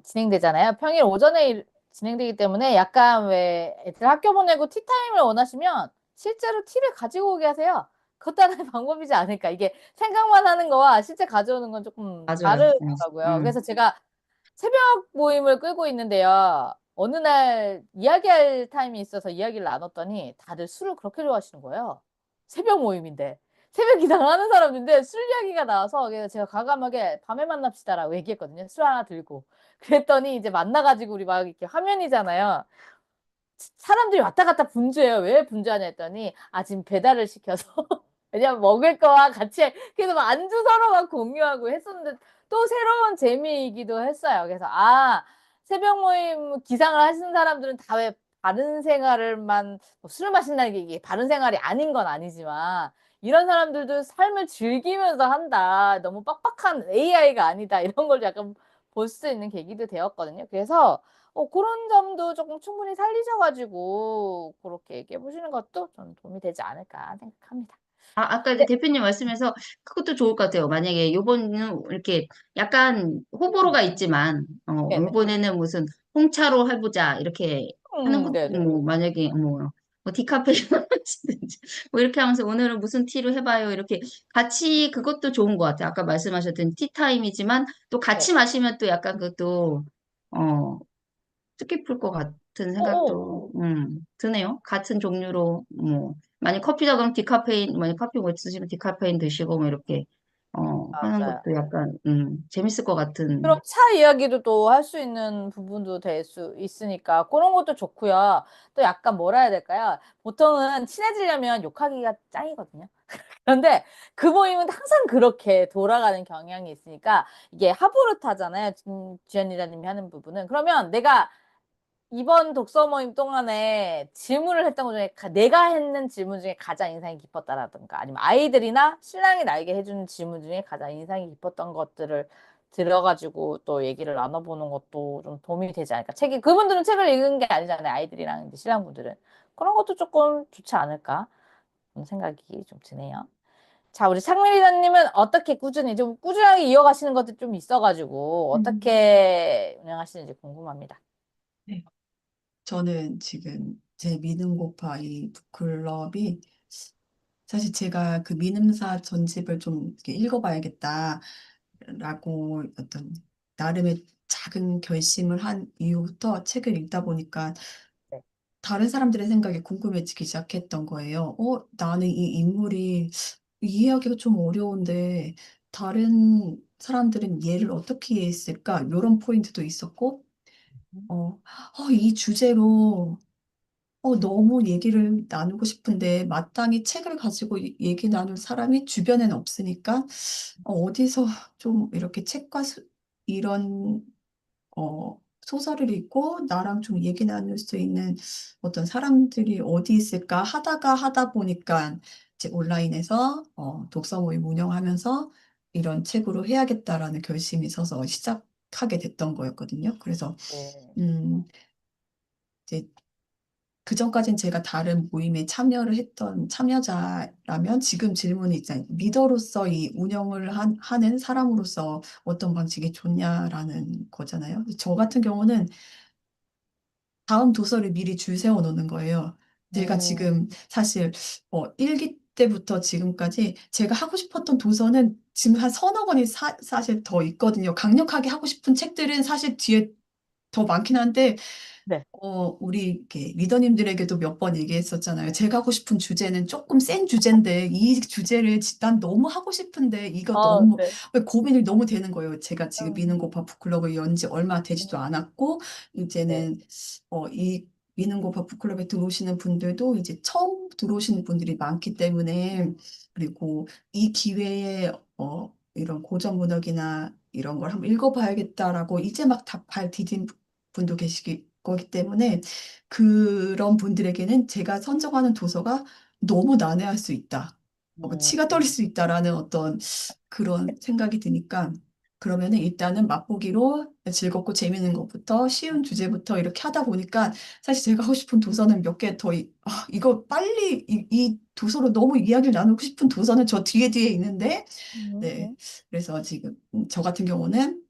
진행되잖아요. 평일 오전에 진행되기 때문에 약간 왜 애들 학교 보내고 티타임을 원하시면 실제로 티를 가지고 오게 하세요. 그것도 하나의 방법이지 않을까. 이게 생각만 하는 거와 실제 가져오는 건 조금 맞아요. 다르더라고요. 그래서 제가 새벽 모임을 끌고 있는데요. 어느 날 이야기할 타임이 있어서 이야기를 나눴더니 다들 술을 그렇게 좋아하시는 거예요. 새벽 모임인데. 새벽 기상을 하는 사람인데 술 이야기가 나와서 그래서 제가 과감하게 밤에 만납시다라고 얘기했거든요. 술 하나 들고. 그랬더니 이제 만나가지고 우리 막 이렇게 화면이잖아요. 사람들이 왔다 갔다 분주해요. 왜 분주하냐 했더니 지금 배달을 시켜서 왜냐면 먹을 거와 같이 그래서 막 안주 서로 막 공유하고 했었는데 또 새로운 재미이기도 했어요. 그래서 새벽 모임 기상을 하시는 사람들은 다 왜 바른 생활을만 뭐 술을 마신다는 게 이게 바른 생활이 아닌 건 아니지만 이런 사람들도 삶을 즐기면서 한다. 너무 빡빡한 AI가 아니다. 이런 걸 약간 볼 수 있는 계기도 되었거든요. 그래서 그런 점도 조금 충분히 살리셔가지고 그렇게 얘기해 보시는 것도 좀 도움이 되지 않을까 생각합니다. 아까 이제 네, 대표님 말씀해서 그것도 좋을 것 같아요. 만약에 요번은 이렇게 약간 호불호가 있지만, 네네. 요번에는 무슨 홍차로 해보자. 이렇게 하는 것도 네네. 뭐, 만약에 뭐 디카페인 하시든지 뭐 이렇게 하면서 오늘은 무슨 티로 해봐요. 이렇게 같이 그것도 좋은 것 같아요. 아까 말씀하셨던 티타임이지만 또 네. 같이 마시면 또 약간 그것도, 어, 뜻깊을 것 같은 어, 생각도 드네요. 같은 종류로 뭐 만약 커피다 그럼 디카페인 만약 커피 못 드시면 디카페인 드시고 뭐 이렇게 하는 맞아요. 것도 약간 재밌을 것 같은. 그럼 차 이야기도 또 할 수 있는 부분도 될 수 있으니까 그런 것도 좋고요. 또 약간 뭐라 해야 될까요? 보통은 친해지려면 욕하기가 짱이거든요. 그런데 그 모임은 항상 그렇게 돌아가는 경향이 있으니까 이게 하부르타잖아요. 주연이라님이 하는 부분은. 그러면 내가 이번 독서 모임 동안에 질문을 했던 것 중에 내가 했는 질문 중에 가장 인상이 깊었다라든가 아니면 아이들이나 신랑이 나에게 해준 질문 중에 가장 인상이 깊었던 것들을 들어가지고 또 얘기를 나눠보는 것도 좀 도움이 되지 않을까. 그분들은 책을 읽은 게 아니잖아요. 아이들이랑 이제 신랑분들은. 그런 것도 조금 좋지 않을까. 그런 생각이 좀 드네요. 자, 우리 창민이사님은 어떻게 좀 꾸준하게 이어가시는 것도 좀 있어가지고 음, 어떻게 운영하시는지 궁금합니다. 네. 저는 지금 제 미능고파 이 북클럽이 사실 제가 그 미능사 전집을 좀 이렇게 읽어봐야겠다라고 어떤 나름의 작은 결심을 한 이후부터 책을 읽다 보니까 네. 다른 사람들의 생각이 궁금해지기 시작했던 거예요. 나는 이 인물이 이해하기가 좀 어려운데 다른 사람들은 얘를 어떻게 이해했을까? 이런 포인트도 있었고, 이 주제로 너무 얘기를 나누고 싶은데 마땅히 책을 가지고 얘기 나눌 사람이 주변에는 없으니까 어디서 좀 이렇게 이런 소설을 읽고 나랑 좀 얘기 나눌 수 있는 어떤 사람들이 어디 있을까 하다 보니까 이제 온라인에서 독서 모임 운영하면서 이런 책으로 해야겠다라는 결심이 있어서 시작하게 됐던 거였거든요. 그래서 네. 음, 이제 그전까진 제가 다른 모임에 참여를 했던 참여자라면 지금 질문이 있잖아요. 리더로서 이 운영을 하는 사람으로서 어떤 방식이 좋냐라는 거잖아요. 저 같은 경우는 다음 도서를 미리 줄 세워 놓는 거예요. 제가 음, 지금 사실 1기 때부터 지금까지 제가 하고 싶었던 도서는 지금 한 서너 권이 사실 더 있거든요. 강력하게 하고 싶은 책들은 사실 뒤에 더 많긴 한데 네. 우리 이렇게 리더님들에게도 몇 번 얘기했었잖아요. 제가 하고 싶은 주제는 조금 센 주제인데 이 주제를 난 너무 하고 싶은데 이거 너무 네. 고민이 너무 되는 거예요. 제가 지금 음, 미는고파 북클럽을 연지 얼마 되지도 음, 않았고 네. 이제는 이 미는고 버프클럽에 들어오시는 분들도 이제 처음 들어오시는 분들이 많기 때문에, 그리고 이 기회에 이런 고전 문학이나 이런 걸 한번 읽어봐야겠다라고 이제 막 다 발 디딘 분도 계시기 거기 때문에, 그런 분들에게는 제가 선정하는 도서가 너무 난해할 수 있다. 치가 떨릴 수 있다라는 어떤 그런 생각이 드니까, 그러면은 일단은 맛보기로 즐겁고 재밌는 것부터 쉬운 주제부터 이렇게 하다 보니까, 사실 제가 하고 싶은 도서는 몇 개 더, 이거 빨리 이 도서로 너무 이야기를 나누고 싶은 도서는 저 뒤에 있는데, 네. 그래서 지금 저 같은 경우는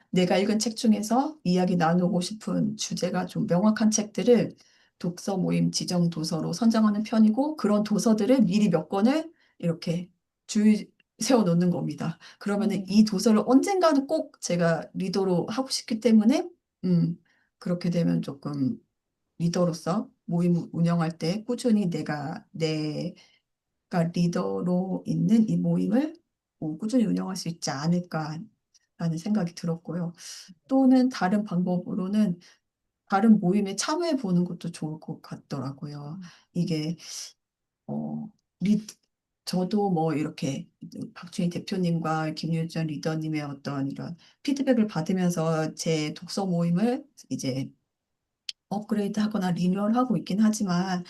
내가 읽은 책 중에서 이야기 나누고 싶은 주제가 좀 명확한 책들을 독서 모임 지정 도서로 선정하는 편이고, 그런 도서들을 미리 몇 권을 이렇게 줄 세워 놓는 겁니다. 그러면은 이 도서를 언젠가는 꼭 제가 리더로 하고 싶기 때문에, 그렇게 되면 조금 리더로서 모임 운영할 때 꾸준히 내가 리더로 있는 이 모임을 꾸준히 운영할 수 있지 않을까라는 생각이 들었고요. 또는 다른 방법으로는 다른 모임에 참여해 보는 것도 좋을 것 같더라고요. 이게 어, 리, 저도 뭐 이렇게 박준희 대표님과 김유전 리더님의 어떤 이런 피드백을 받으면서 제 독서 모임을 이제 업그레이드 하거나 리뉴얼하고 있긴 하지만,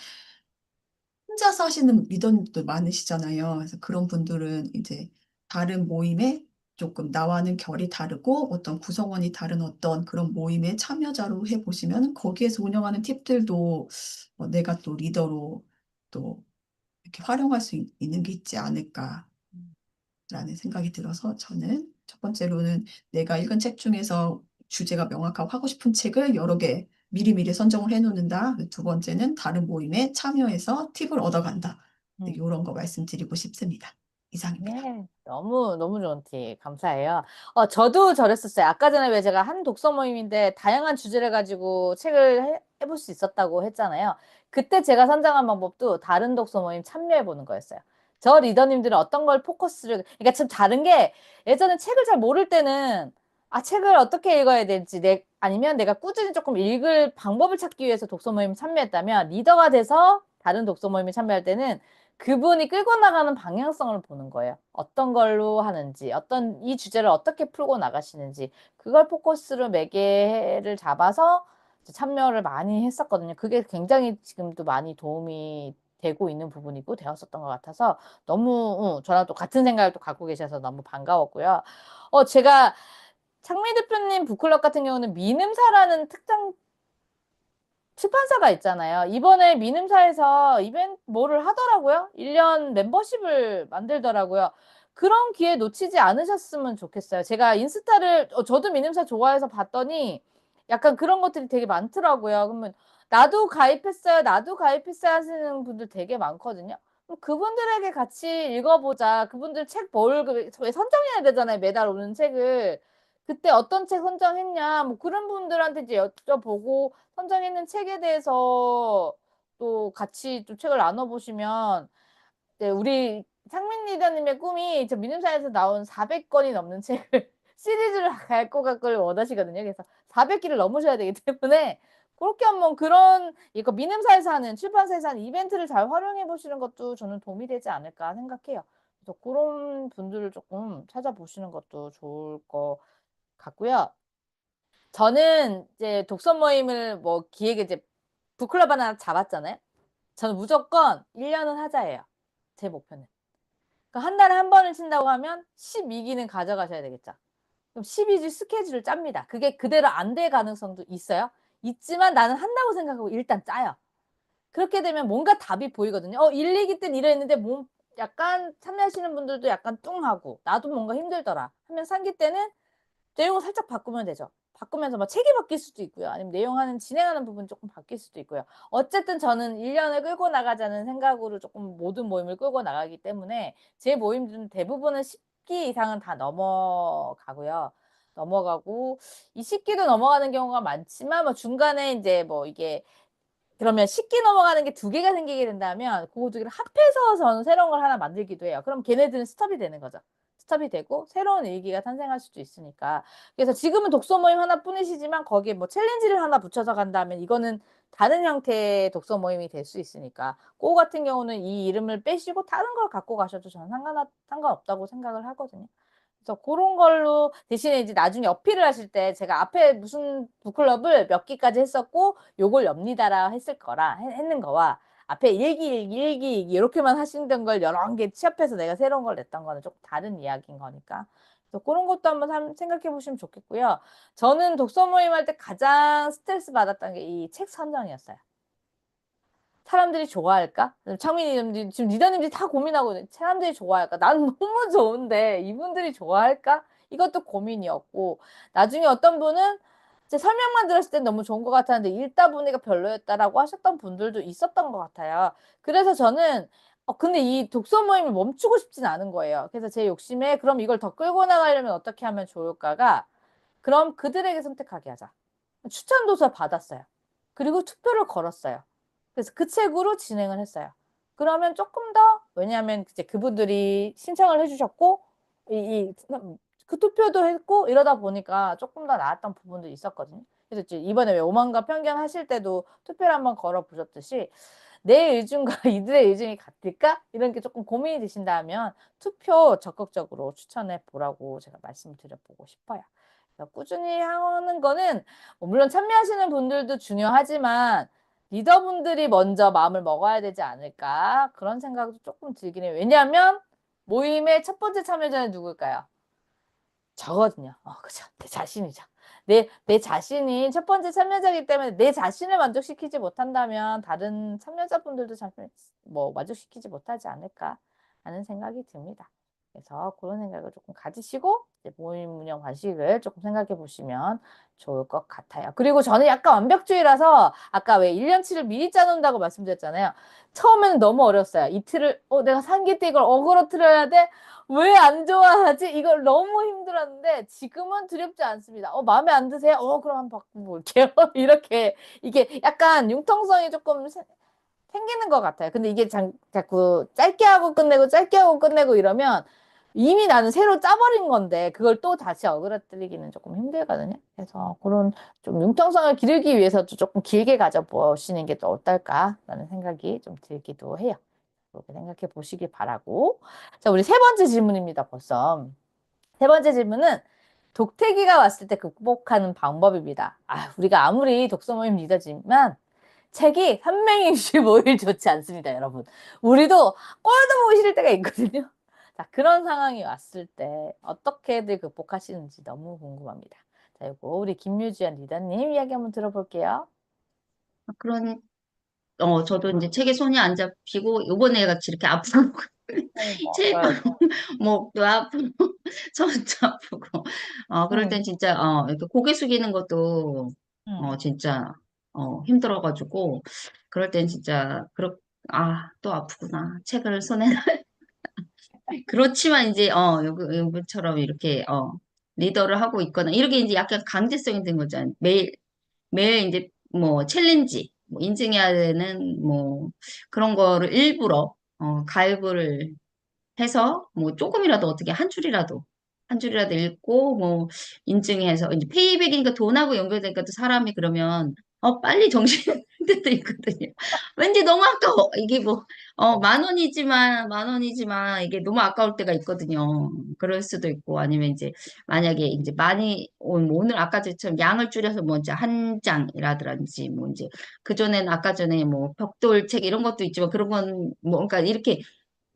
혼자서 하시는 리더님도 많으시잖아요. 그래서 그런 분들은 이제 다른 모임에 조금 나와는 결이 다르고 어떤 구성원이 다른 어떤 그런 모임에 참여자로 해보시면, 거기에서 운영하는 팁들도 내가 또 리더로 또 이렇게 활용할 수 있는 게 있지 않을까라는 생각이 들어서, 저는 첫 번째로는 내가 읽은 책 중에서 주제가 명확하고 하고 싶은 책을 여러 개 미리미리 선정을 해놓는다. 두 번째는 다른 모임에 참여해서 팁을 얻어간다. 이런 거 말씀드리고 싶습니다. 이상입니다. 네, 너무 좋은 팁. 감사해요. 저도 저랬었어요. 아까 전에 왜 제가 한 독서 모임인데 다양한 주제를 가지고 책을 해볼 수 있었다고 했잖아요. 그때 제가 선정한 방법도 다른 독서 모임 참여해보는 거였어요. 저 리더님들은 어떤 걸 포커스를, 그러니까 좀 다른 게, 예전에 책을 잘 모를 때는, 책을 어떻게 읽어야 될지, 아니면 내가 꾸준히 조금 읽을 방법을 찾기 위해서 독서 모임 참여했다면, 리더가 돼서 다른 독서 모임에 참여할 때는 그분이 끌고 나가는 방향성을 보는 거예요. 어떤 걸로 하는지, 이 주제를 어떻게 풀고 나가시는지, 그걸 포커스로 매개를 잡아서 참여를 많이 했었거든요. 그게 굉장히 지금도 많이 도움이 되고 있는 부분이고 되었었던 것 같아서 너무 저랑 또 같은 생각을 또 갖고 계셔서 너무 반가웠고요. 제가 창미 대표님 북클럽 같은 경우는 미음사라는 특정 출판사가 있잖아요. 이번에 미음사에서 뭐를 하더라고요. 1년 멤버십을 만들더라고요. 그런 기회 놓치지 않으셨으면 좋겠어요. 제가 인스타를, 저도 미음사 좋아해서 봤더니 약간 그런 것들이 되게 많더라고요. 그러면 나도 가입했어요. 나도 가입했어요 하시는 분들 되게 많거든요. 그럼 그분들에게 같이 읽어보자. 그분들 책 왜 선정해야 되잖아요. 매달 오는 책을. 그때 어떤 책 선정했냐. 뭐 그런 분들한테 이제 여쭤보고 선정했는 책에 대해서 또 같이 또 책을 나눠보시면, 네, 우리 상민 리더님의 꿈이 저 민음사에서 나온 400권이 넘는 책을 시리즈를 갖고 갈 걸 원하시거든요. 그래서 400기를 넘으셔야 되기 때문에 그렇게 한번 이거 민음사에서 하는, 출판사에서 하는 이벤트를 잘 활용해 보시는 것도 저는 도움이 되지 않을까 생각해요. 그래서 그런 분들을 조금 찾아보시는 것도 좋을 것 같고요. 저는 이제 독서 모임을 뭐 기획에 이제 북클럽 하나 잡았잖아요. 저는 무조건 1년은 하자예요. 제 목표는. 그러니까 한 달에 한 번을 친다고 하면 12기는 가져가셔야 되겠죠. 그럼 12주 스케줄을 짭니다. 그게 그대로 안 될 가능성도 있어요. 있지만 나는 한다고 생각하고 일단 짜요. 그렇게 되면 뭔가 답이 보이거든요. 1, 2기 때는 이랬는데 약간 참여하시는 분들도 약간 뚱하고 나도 뭔가 힘들더라 하면 3기 때는 내용을 살짝 바꾸면 되죠. 바꾸면서 뭐 책이 바뀔 수도 있고요. 아니면 진행하는 부분 조금 바뀔 수도 있고요. 어쨌든 저는 1년을 끌고 나가자는 생각으로 조금 모든 모임을 끌고 나가기 때문에 제 모임들은 대부분은 10기 이상은 다 넘어가고 이 10기도 넘어가는 경우가 많지만 뭐 중간에 이제 뭐 이게 그러면 10기 넘어가는 게 2개가 생기게 된다면 그 2개를 합해서 저는 새로운 걸 하나 만들기도 해요. 그럼 걔네들은 스톱이 되는 거죠. 스톱이 되고 새로운 일기가 탄생할 수도 있으니까. 그래서 지금은 독서 모임 하나뿐이시지만 거기에 뭐 챌린지를 하나 붙여서 간다면 이거는 다른 형태의 독서 모임이 될 수 있으니까 고 같은 경우는 이 이름을 빼시고 다른 걸 갖고 가셔도 저는 상관없다고 생각을 하거든요. 그래서 그런 걸로 대신에 이제 나중에 어필을 하실 때 제가 앞에 무슨 북클럽을 몇 기까지 했었고 요걸 엽니다라 했는 거와 앞에 일기 이렇게만 하시던 걸 여러 개 취합해서 내가 새로운 걸 냈던 거는 조금 다른 이야기인 거니까. 그래서 그런 것도 한번 생각해 보시면 좋겠고요. 저는 독서 모임 할 때 가장 스트레스 받았던 게 이 책 선정이었어요. 사람들이 좋아할까? 창민이 지금 리더님들이 다 고민하고 있는 사람들이 좋아할까? 난 너무 좋은데 이분들이 좋아할까? 이것도 고민이었고 나중에 어떤 분은 제 설명만 들었을 땐 너무 좋은 것 같았는데 읽다 보니까 별로였다라고 하셨던 분들도 있었던 것 같아요. 그래서 저는 근데 이 독서 모임을 멈추고 싶진 않은 거예요. 그래서 제 욕심에 그럼 이걸 더 끌고 나가려면 어떻게 하면 좋을까가 그럼 그들에게 선택하게 하자. 추천 도서 받았어요. 그리고 투표를 걸었어요. 그래서 그 책으로 진행을 했어요. 그러면 조금 더, 왜냐하면 이제 그분들이 신청을 해주셨고, 그 투표도 했고, 이러다 보니까 조금 더 나았던 부분도 있었거든요. 그래서 이제 이번에 왜 오만과 편견 하실 때도 투표를 한번 걸어 보셨듯이, 내 의중과 이들의 의중이 같을까? 이런 게 조금 고민이 되신다면 투표 적극적으로 추천해 보라고 제가 말씀을 드려보고 싶어요. 꾸준히 하는 거는 물론 참여하시는 분들도 중요하지만 리더분들이 먼저 마음을 먹어야 되지 않을까 그런 생각도 조금 들긴 해요. 왜냐하면 모임의 첫 번째 참여자는 누굴까요? 저거든요. 그죠. 내 자신이죠. 내 자신이 첫 번째 참여자이기 때문에 내 자신을 만족시키지 못한다면 다른 참여자분들도 만족시키지 못하지 않을까 하는 생각이 듭니다. 그래서 그런 생각을 조금 가지시고 이제 모임 운영 방식을 조금 생각해 보시면 좋을 것 같아요. 그리고 저는 약간 완벽주의라서 아까 왜 1년치를 미리 짜놓는다고 말씀드렸잖아요. 처음에는 너무 어려웠어요. 이틀을 내가 상기 때 이걸 어그로 틀어야 돼? 왜 안 좋아하지? 이걸 너무 힘들었는데 지금은 두렵지 않습니다. 마음에 안 드세요? 그럼 한번 바꿔볼게요. 이렇게 이게 약간 융통성이 조금 생기는 것 같아요. 근데 이게 자꾸 짧게 하고 끝내고 짧게 하고 끝내고 이러면 이미 나는 새로 짜버린 건데 그걸 또 다시 어그러뜨리기는 조금 힘들거든요. 그래서 그런 좀 융통성을 기르기 위해서도 조금 길게 가져보시는 게 또 어떨까라는 생각이 좀 들기도 해요. 그렇게 생각해 보시길 바라고. 자, 우리 세 번째 질문입니다, 벌써. 세 번째 질문은 독태기가 왔을 때 극복하는 방법입니다. 우리가 아무리 독서 모임 리더지만 책이 365일 좋지 않습니다, 여러분. 우리도 꼴도 보기 싫을 때가 있거든요. 자, 그런 상황이 왔을 때 어떻게들 극복하시는지 너무 궁금합니다. 자, 이거 우리 김유지연 리더님 이야기 한번 들어볼게요. 그런, 저도 이제 책에 손이 안 잡히고, 요번에 같이 이렇게 아프고, 책, 네. 목도 아프고, 손도 아프고, 그럴 땐 진짜, 이렇게 고개 숙이는 것도, 음. 진짜, 힘들어가지고, 그럴 땐 진짜, 또 아프구나. 책을 손에, 그렇지만 이제, 요거처럼 이렇게, 리더를 하고 있거나, 이렇게 이제 약간 강제성이 된 거잖아요. 매일 이제 뭐 챌린지, 뭐 인증해야 되는 뭐 그런 거를 일부러 가입을 해서 뭐 조금이라도 어떻게 한 줄이라도 읽고 뭐 인증해서 이제 페이백이니까 돈하고 연결되니까 또 사람이 그러면 빨리 정신이 들 때도 있거든요. 왠지 너무 아까워. 이게 뭐 만 원이지만 이게 너무 아까울 때가 있거든요. 그럴 수도 있고 아니면 이제 만약에 이제 많이 뭐 오늘 아까 전처럼 양을 줄여서 뭐 이제 한 장이라든지 뭐 이제 그전에는 아까 전에 뭐 벽돌책 이런 것도 있지만 그런 건 뭐 그러니까 이렇게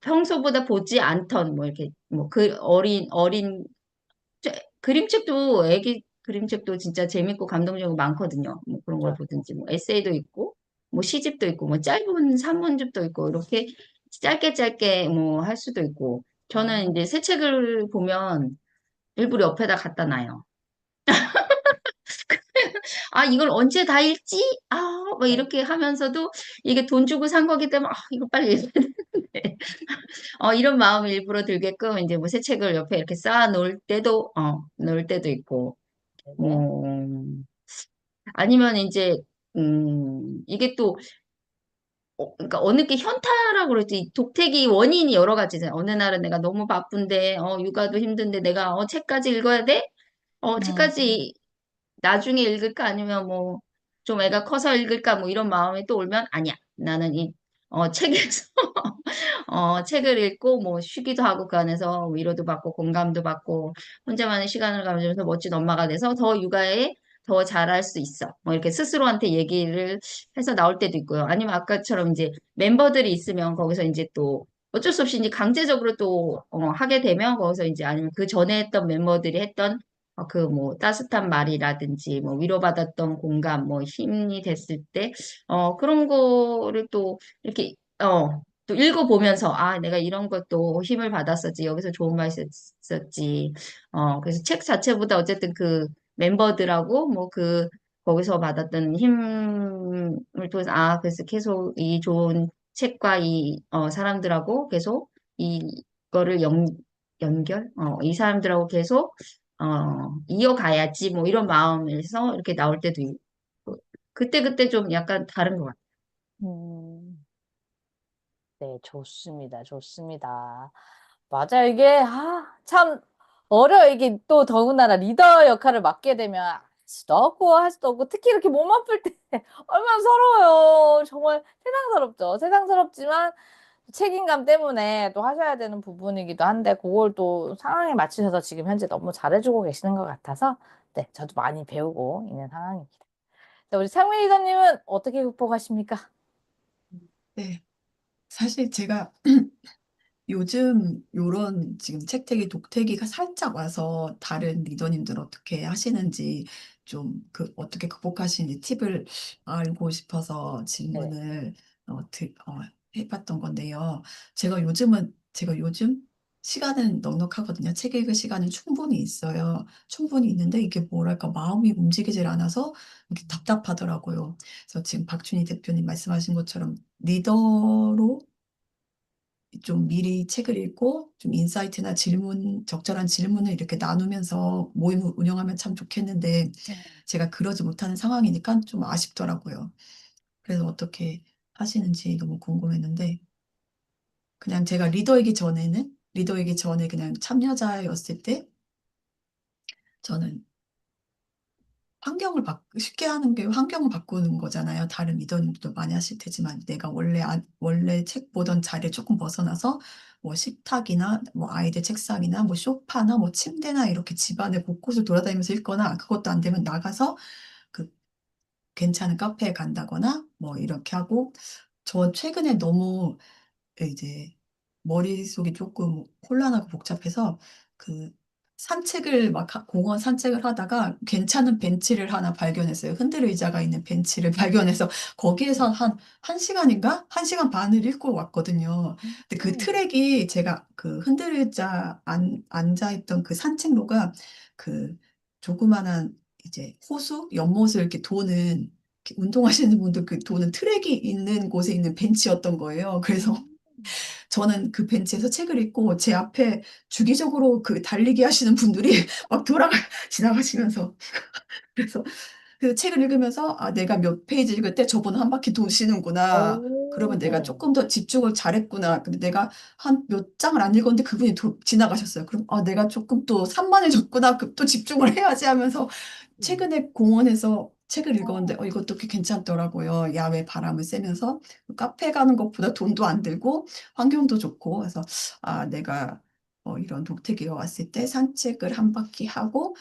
평소보다 보지 않던 뭐 이렇게 뭐 그 어린 그림책도 애기 그림책도 진짜 재밌고 감동적이고 많거든요. 뭐 그런 걸 그렇죠. 보든지 뭐 에세이도 있고 뭐 시집도 있고 뭐 짧은 산문집도 있고 이렇게 짧게 짧게 뭐 할 수도 있고 저는 이제 새 책을 보면 일부러 옆에다 갖다 놔요. 이걸 언제 다 읽지? 뭐 이렇게 하면서도 이게 돈 주고 산 거기 때문에 이거 빨리 읽어야 되는데 이런 마음을 일부러 들게끔 이제 뭐 새 책을 옆에 이렇게 쌓아 놓을 때도 있고, 네. 뭐, 아니면 이제, 이게 또 그러니까 어느 게 현타라고 그러지. 독택이 원인이 여러 가지잖아요. 어느 날은 내가 너무 바쁜데, 육아도 힘든데 내가 책까지 읽어야 돼? 음, 책까지 나중에 읽을까 아니면 뭐 좀 애가 커서 읽을까 뭐 이런 마음이 또 오면 아니야. 나는 이 책에서 책을 읽고 뭐 쉬기도 하고 그 안에서 위로도 받고 공감도 받고 혼자만의 시간을 가지면서 멋진 엄마가 돼서 더 육아에 더 잘할 수 있어. 뭐 이렇게 스스로한테 얘기를 해서 나올 때도 있고요. 아니면 아까처럼 이제 멤버들이 있으면 거기서 이제 또 어쩔 수 없이 이제 강제적으로 또 하게 되면 거기서 이제 아니면 그 전에 했던 멤버들이 했던 그 뭐 따뜻한 말이라든지 뭐 위로받았던 공감 뭐 힘이 됐을 때 그런 거를 또 이렇게 또 읽어보면서, 아, 내가 이런 것도 힘을 받았었지. 여기서 좋은 말이 있었지. 그래서 책 자체보다 어쨌든 그 멤버들하고 뭐 거기서 받았던 힘을 통해서, 아, 그래서 계속 이 좋은 책과 사람들하고 계속 이거를 이 사람들하고 계속, 이어가야지. 뭐 이런 마음에서 이렇게 나올 때도 있고. 그때그때 좀 약간 다른 것 같아요. 음, 네, 좋습니다. 좋습니다. 맞아요. 이게, 참, 이게 또 더군다나 리더 역할을 맡게 되면 할 수도 없고 할 수도 없고, 특히 이렇게 몸 아플 때 얼마나 서러워요. 정말 세상스럽죠. 세상스럽지만 책임감 때문에 또 하셔야 되는 부분이기도 한데, 그걸 또 상황에 맞추셔서 지금 현재 너무 잘해주고 계시는 것 같아서, 네, 저도 많이 배우고 있는 상황입니다. 네, 우리 창민 리더님은 어떻게 극복하십니까? 네. 사실 제가 요즘 요런 지금 책태기, 독태기가 살짝 와서 다른 리더님들 어떻게 하시는지 좀 어떻게 극복하시는지 팁을 알고 싶어서 네. 질문을 해봤던 건데요. 제가 요즘 시간은 넉넉하거든요. 책 읽을 시간은 충분히 있어요. 충분히 있는데 이게 뭐랄까 마음이 움직이질 않아서 이렇게 답답하더라고요. 그래서 지금 박준희 대표님 말씀하신 것처럼 리더로 좀 미리 책을 읽고 좀 인사이트나 적절한 질문을 이렇게 나누면서 모임을 운영하면 참 좋겠는데 제가 그러지 못하는 상황이니까 좀 아쉽더라고요. 그래서 어떻게 하시는지 너무 궁금했는데 그냥 제가 리더이기 전에 그냥 참여자였을 때 저는 쉽게 하는 게 환경을 바꾸는 거잖아요. 다른 리더님들도 많이 하실 테지만 내가 원래 책 보던 자리에 조금 벗어나서 뭐 식탁이나 뭐 아이들 책상이나 뭐 소파나 뭐 침대나 이렇게 집안의 곳곳을 돌아다니면서 읽거나 그것도 안 되면 나가서 그 괜찮은 카페에 간다거나 뭐 이렇게 하고 저 최근에 너무 이제 머릿속이 조금 혼란하고 복잡해서 그 공원 산책을 하다가 괜찮은 벤치를 하나 발견했어요. 흔들 의자가 있는 벤치를 발견해서 거기에서 한 시간인가? 한 시간 반을 읽고 왔거든요. 근데 그 음. 트랙이 제가 그 흔들 의자 앉아있던 그 산책로가 그 조그만한 이제 연못을 이렇게 도는 이렇게 운동하시는 분들 그 도는 트랙이 있는 곳에 있는 벤치였던 거예요. 그래서 음. 저는 그 벤치에서 책을 읽고 제 앞에 주기적으로 그 달리기 하시는 분들이 막 지나가시면서 그래서 그 책을 읽으면서 아 내가 몇 페이지 읽을 때 저분은 한 바퀴 도시는구나. 그러면 내가 오. 조금 더 집중을 잘했구나. 근데 내가 한 몇 장을 안 읽었는데 그분이 지나가셨어요. 그럼 아 내가 조금 또 산만해졌구나. 또 집중을 해야지 하면서 음. 최근에 공원에서 책을 읽었는데 어. 이것도 꽤 괜찮더라고요. 야외 바람을 쐬면서 카페 가는 것보다 돈도 안 들고 환경도 좋고 그래서 아 내가 이런 독택이가 왔을 때 산책을 한 바퀴 하고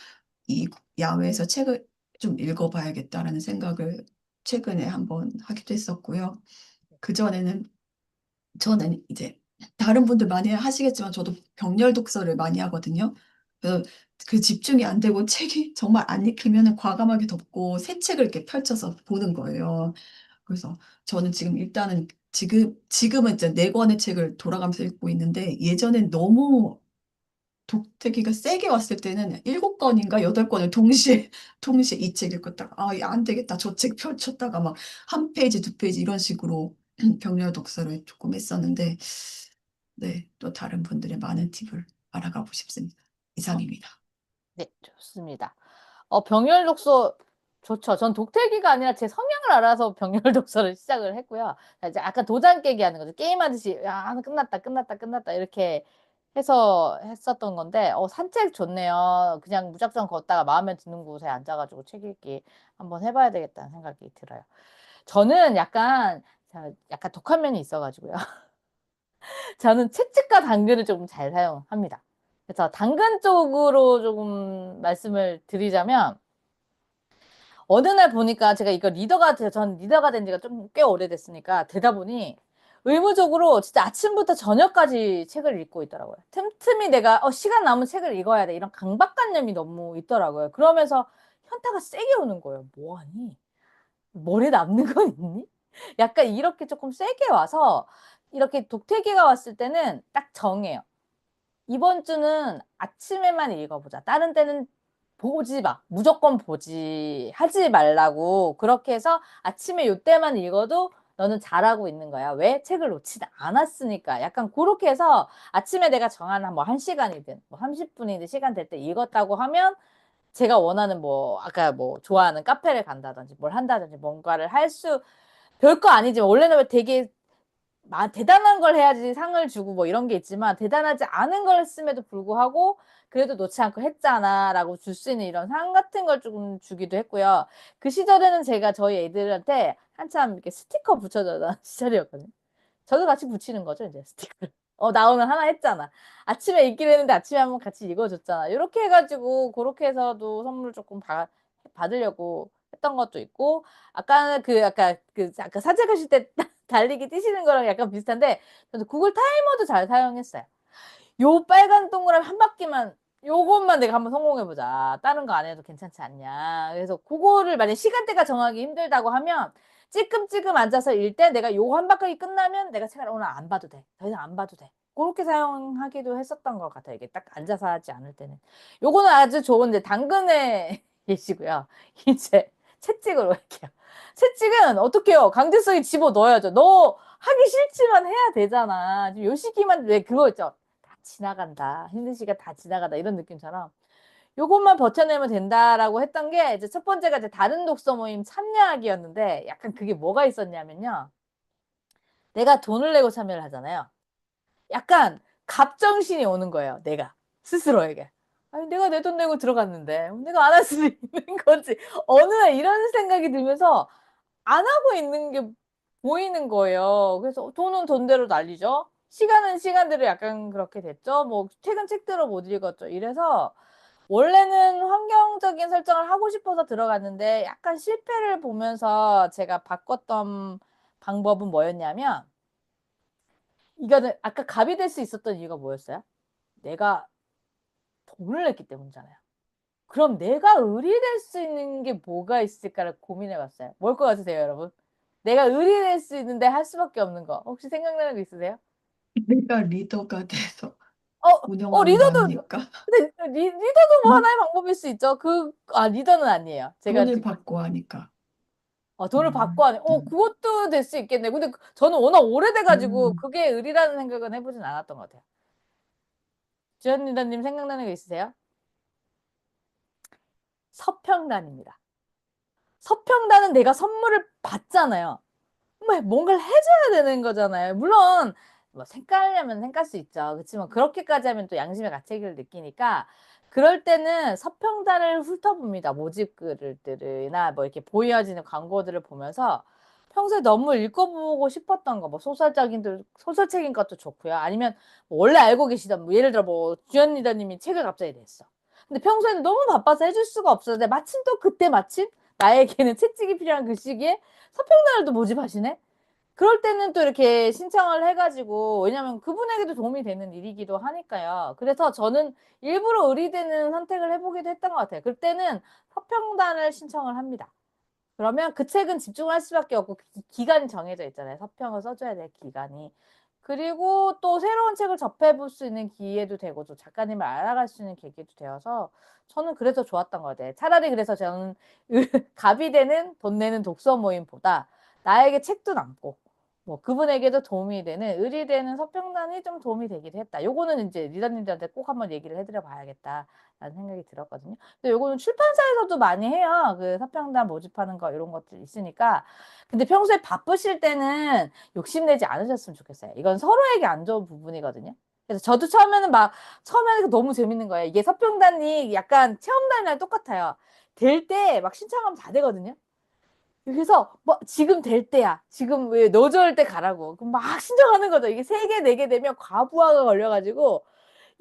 이 야외에서 책을 좀 읽어봐야겠다라는 생각을 최근에 한번 하기도 했었고요. 그전에는 저는 이제 다른 분들 많이 하시겠지만 저도 병렬 독서를 많이 하거든요. 그래서 그 집중이 안 되고 책이 정말 안 읽히면 과감하게 덮고 새 책을 이렇게 펼쳐서 보는 거예요. 그래서 저는 지금은 이제 네 권의 책을 돌아가면서 읽고 있는데 예전엔 너무 독특이가 세게 왔을 때는 일곱 권인가 여덟 권을 동시에 이 책 읽었다가 안 되겠다 저 책 펼쳤다가 막 한 페이지 두 페이지 이런 식으로 병렬 독서를 조금 했었는데 네, 또 다른 분들의 많은 팁을 알아가고 싶습니다. 이상입니다. 네, 좋습니다. 병렬 독서 좋죠. 전 독태기가 아니라 제 성향을 알아서 병렬 독서를 시작을 했고요. 이제 아까 도장 깨기 하는 거죠. 게임하듯이 야 끝났다 끝났다 끝났다 이렇게 해서 했었던 건데 산책 좋네요. 그냥 무작정 걷다가 마음에 드는 곳에 앉아가지고 책 읽기 한번 해봐야 되겠다는 생각이 들어요. 저는 약간 독한 면이 있어가지고요. 저는 채찍과 당근을 조금 잘 사용합니다. 그래서 당근 쪽으로 조금 말씀을 드리자면 어느 날 보니까 제가 이거 전 리더가 된 지가 좀 꽤 오래됐으니까 되다 보니 의무적으로 진짜 아침부터 저녁까지 책을 읽고 있더라고요. 틈틈이 내가 시간 남은 책을 읽어야 돼. 이런 강박관념이 너무 있더라고요. 그러면서 현타가 세게 오는 거예요. 뭐하니? 머리에 남는 건 있니? 약간 이렇게 조금 세게 와서 이렇게 독태기가 왔을 때는 딱 정해요. 이번 주는 아침에만 읽어보자. 다른 때는 보지 마. 무조건 하지 말라고. 그렇게 해서 아침에 요때만 읽어도 너는 잘하고 있는 거야. 왜? 책을 놓지 않았으니까. 약간 그렇게 해서 아침에 내가 정한 뭐 1시간이든 뭐 30분이든 시간 될 때 읽었다고 하면 제가 원하는 아까 좋아하는 카페를 간다든지 뭘 한다든지 뭔가를 별거 아니지만 원래는 되게 대단한 걸 해야지 상을 주고 뭐 이런 게 있지만 대단하지 않은 걸 했음에도 불구하고 그래도 놓지 않고 했잖아 라고 줄 수 있는 이런 상 같은 걸 조금 주기도 했고요. 그 시절에는 제가 저희 애들한테 한참 이렇게 스티커 붙여주던 시절이었거든요. 저도 같이 붙이는 거죠, 이제 스티커를. 나 오늘 하나 했잖아. 아침에 읽기로 했는데 아침에 한번 같이 읽어줬잖아. 이렇게 해가지고 그렇게 해서도 선물 조금 받으려고 했던 것도 있고 아까 산책하실 때 달리기 뛰시는 거랑 약간 비슷한데 저도 구글 타이머도 잘 사용했어요. 요 빨간 동그라미 한 바퀴만 요것만 내가 한번 성공해보자. 다른 거 안 해도 괜찮지 않냐. 그래서 그거를 만약 시간대가 정하기 힘들다고 하면 찔끔찔끔 앉아서 읽 때 내가 요 한 바퀴 끝나면 내가 책을 오늘 안 봐도 돼. 더 이상 안 봐도 돼. 그렇게 사용하기도 했었던 것 같아요. 이게 딱 앉아서 하지 않을 때는. 요거는 아주 좋은데 당근에 계시고요. 이제 채찍으로 할게요. 채찍은 어떻게 해요? 강제성이 집어넣어야죠. 너 하기 싫지만 해야 되잖아. 지금 요 시기만 왜 그거 있죠? 다 지나간다. 힘든 시간 다 지나가다. 이런 느낌처럼. 요것만 버텨내면 된다라고 했던 게 이제 첫 번째가 이제 다른 독서 모임 참여하기였는데 약간 그게 뭐가 있었냐면요. 내가 돈을 내고 참여를 하잖아요. 약간 갑정신이 오는 거예요. 내가 스스로에게. 아니 내가 내 돈 내고 들어갔는데 내가 안 할 수도 있는 거지. 어느 날 이런 생각이 들면서 안 하고 있는 게 보이는 거예요. 그래서 돈은 돈대로 날리죠. 시간은 시간대로 약간 그렇게 됐죠. 뭐 최근 책들을 못 읽었죠. 이래서 원래는 환경적인 설정을 하고 싶어서 들어갔는데 약간 실패를 보면서 제가 바꿨던 방법은 뭐였냐면 이거는 아까 갑이 될 수 있었던 이유가 뭐였어요? 내가 돈을 냈기 때문이잖아요. 그럼 내가 을이 될 수 있는 게 뭐가 있을까를 고민해 봤어요. 뭘 것 같으세요, 여러분? 내가 을이 될 수 있는데 할 수밖에 없는 거. 혹시 생각나는 거 있으세요? 내가 리더가 돼서 운영하는 거 리더도, 아닙니까? 근데 리더도 뭐 응? 하나의 방법일 수 있죠. 리더는 아니에요. 제가 돈을 지금, 받고 하니까. 돈을 받고 음, 하네. 음, 그것도 될 수 있겠네. 근데 저는 워낙 오래돼가지고 음. 그게 을이라는 생각은 해보진 않았던 것 같아요. 주연 리더님 생각나는 거 있으세요? 서평단입니다. 서평단은 내가 선물을 받잖아요. 뭔가를 해줘야 되는 거잖아요. 물론 뭐 생각하려면 생각할 수 있죠. 그렇지만 그렇게까지 하면 또 양심의 가책을 느끼니까 그럴 때는 서평단을 훑어봅니다. 모집글들이나 뭐 이렇게 보여지는 광고들을 보면서 평소에 너무 읽어보고 싶었던 거, 뭐 소설책인 것도 좋고요. 아니면 뭐 원래 알고 계시던 뭐 예를 들어 뭐 주연 리더님이 책을 갑자기 냈어. 근데 평소에는 너무 바빠서 해줄 수가 없었는데 마침 또 그때 마침 나에게는 채찍이 필요한 그 시기에 서평단을 또 모집하시네? 그럴 때는 또 이렇게 신청을 해가지고, 왜냐면 그분에게도 도움이 되는 일이기도 하니까요. 그래서 저는 일부러 의리되는 선택을 해보기도 했던 것 같아요. 그때는 서평단을 신청을 합니다. 그러면 그 책은 집중할 수밖에 없고, 기간이 정해져 있잖아요. 서평을 써줘야 될 기간이. 그리고 또 새로운 책을 접해볼 수 있는 기회도 되고, 또 작가님을 알아갈 수 있는 계기도 되어서, 저는 그래서 좋았던 것 같아요. 차라리 그래서 저는 갑이 되는 돈 내는 독서 모임보다 나에게 책도 남고, 뭐 그분에게도 도움이 되는 의리되는 서평단이 좀 도움이 되기도 했다. 요거는 이제 리더님들한테 꼭 한번 얘기를 해드려 봐야겠다라는 생각이 들었거든요. 근데 요거는 출판사에서도 많이 해요. 그 서평단 모집하는 거 이런 것들 있으니까. 근데 평소에 바쁘실 때는 욕심내지 않으셨으면 좋겠어요. 이건 서로에게 안 좋은 부분이거든요. 그래서 저도 처음에는 너무 재밌는 거예요. 이게 서평단이 약간 체험단이랑 똑같아요. 될 때 막 신청하면 다 되거든요. 그래서 뭐 지금 될 때야. 지금 왜 너저럴 때 가라고. 그럼 막 신청하는 거죠. 이게 3개, 4개 되면 과부하가 걸려가지고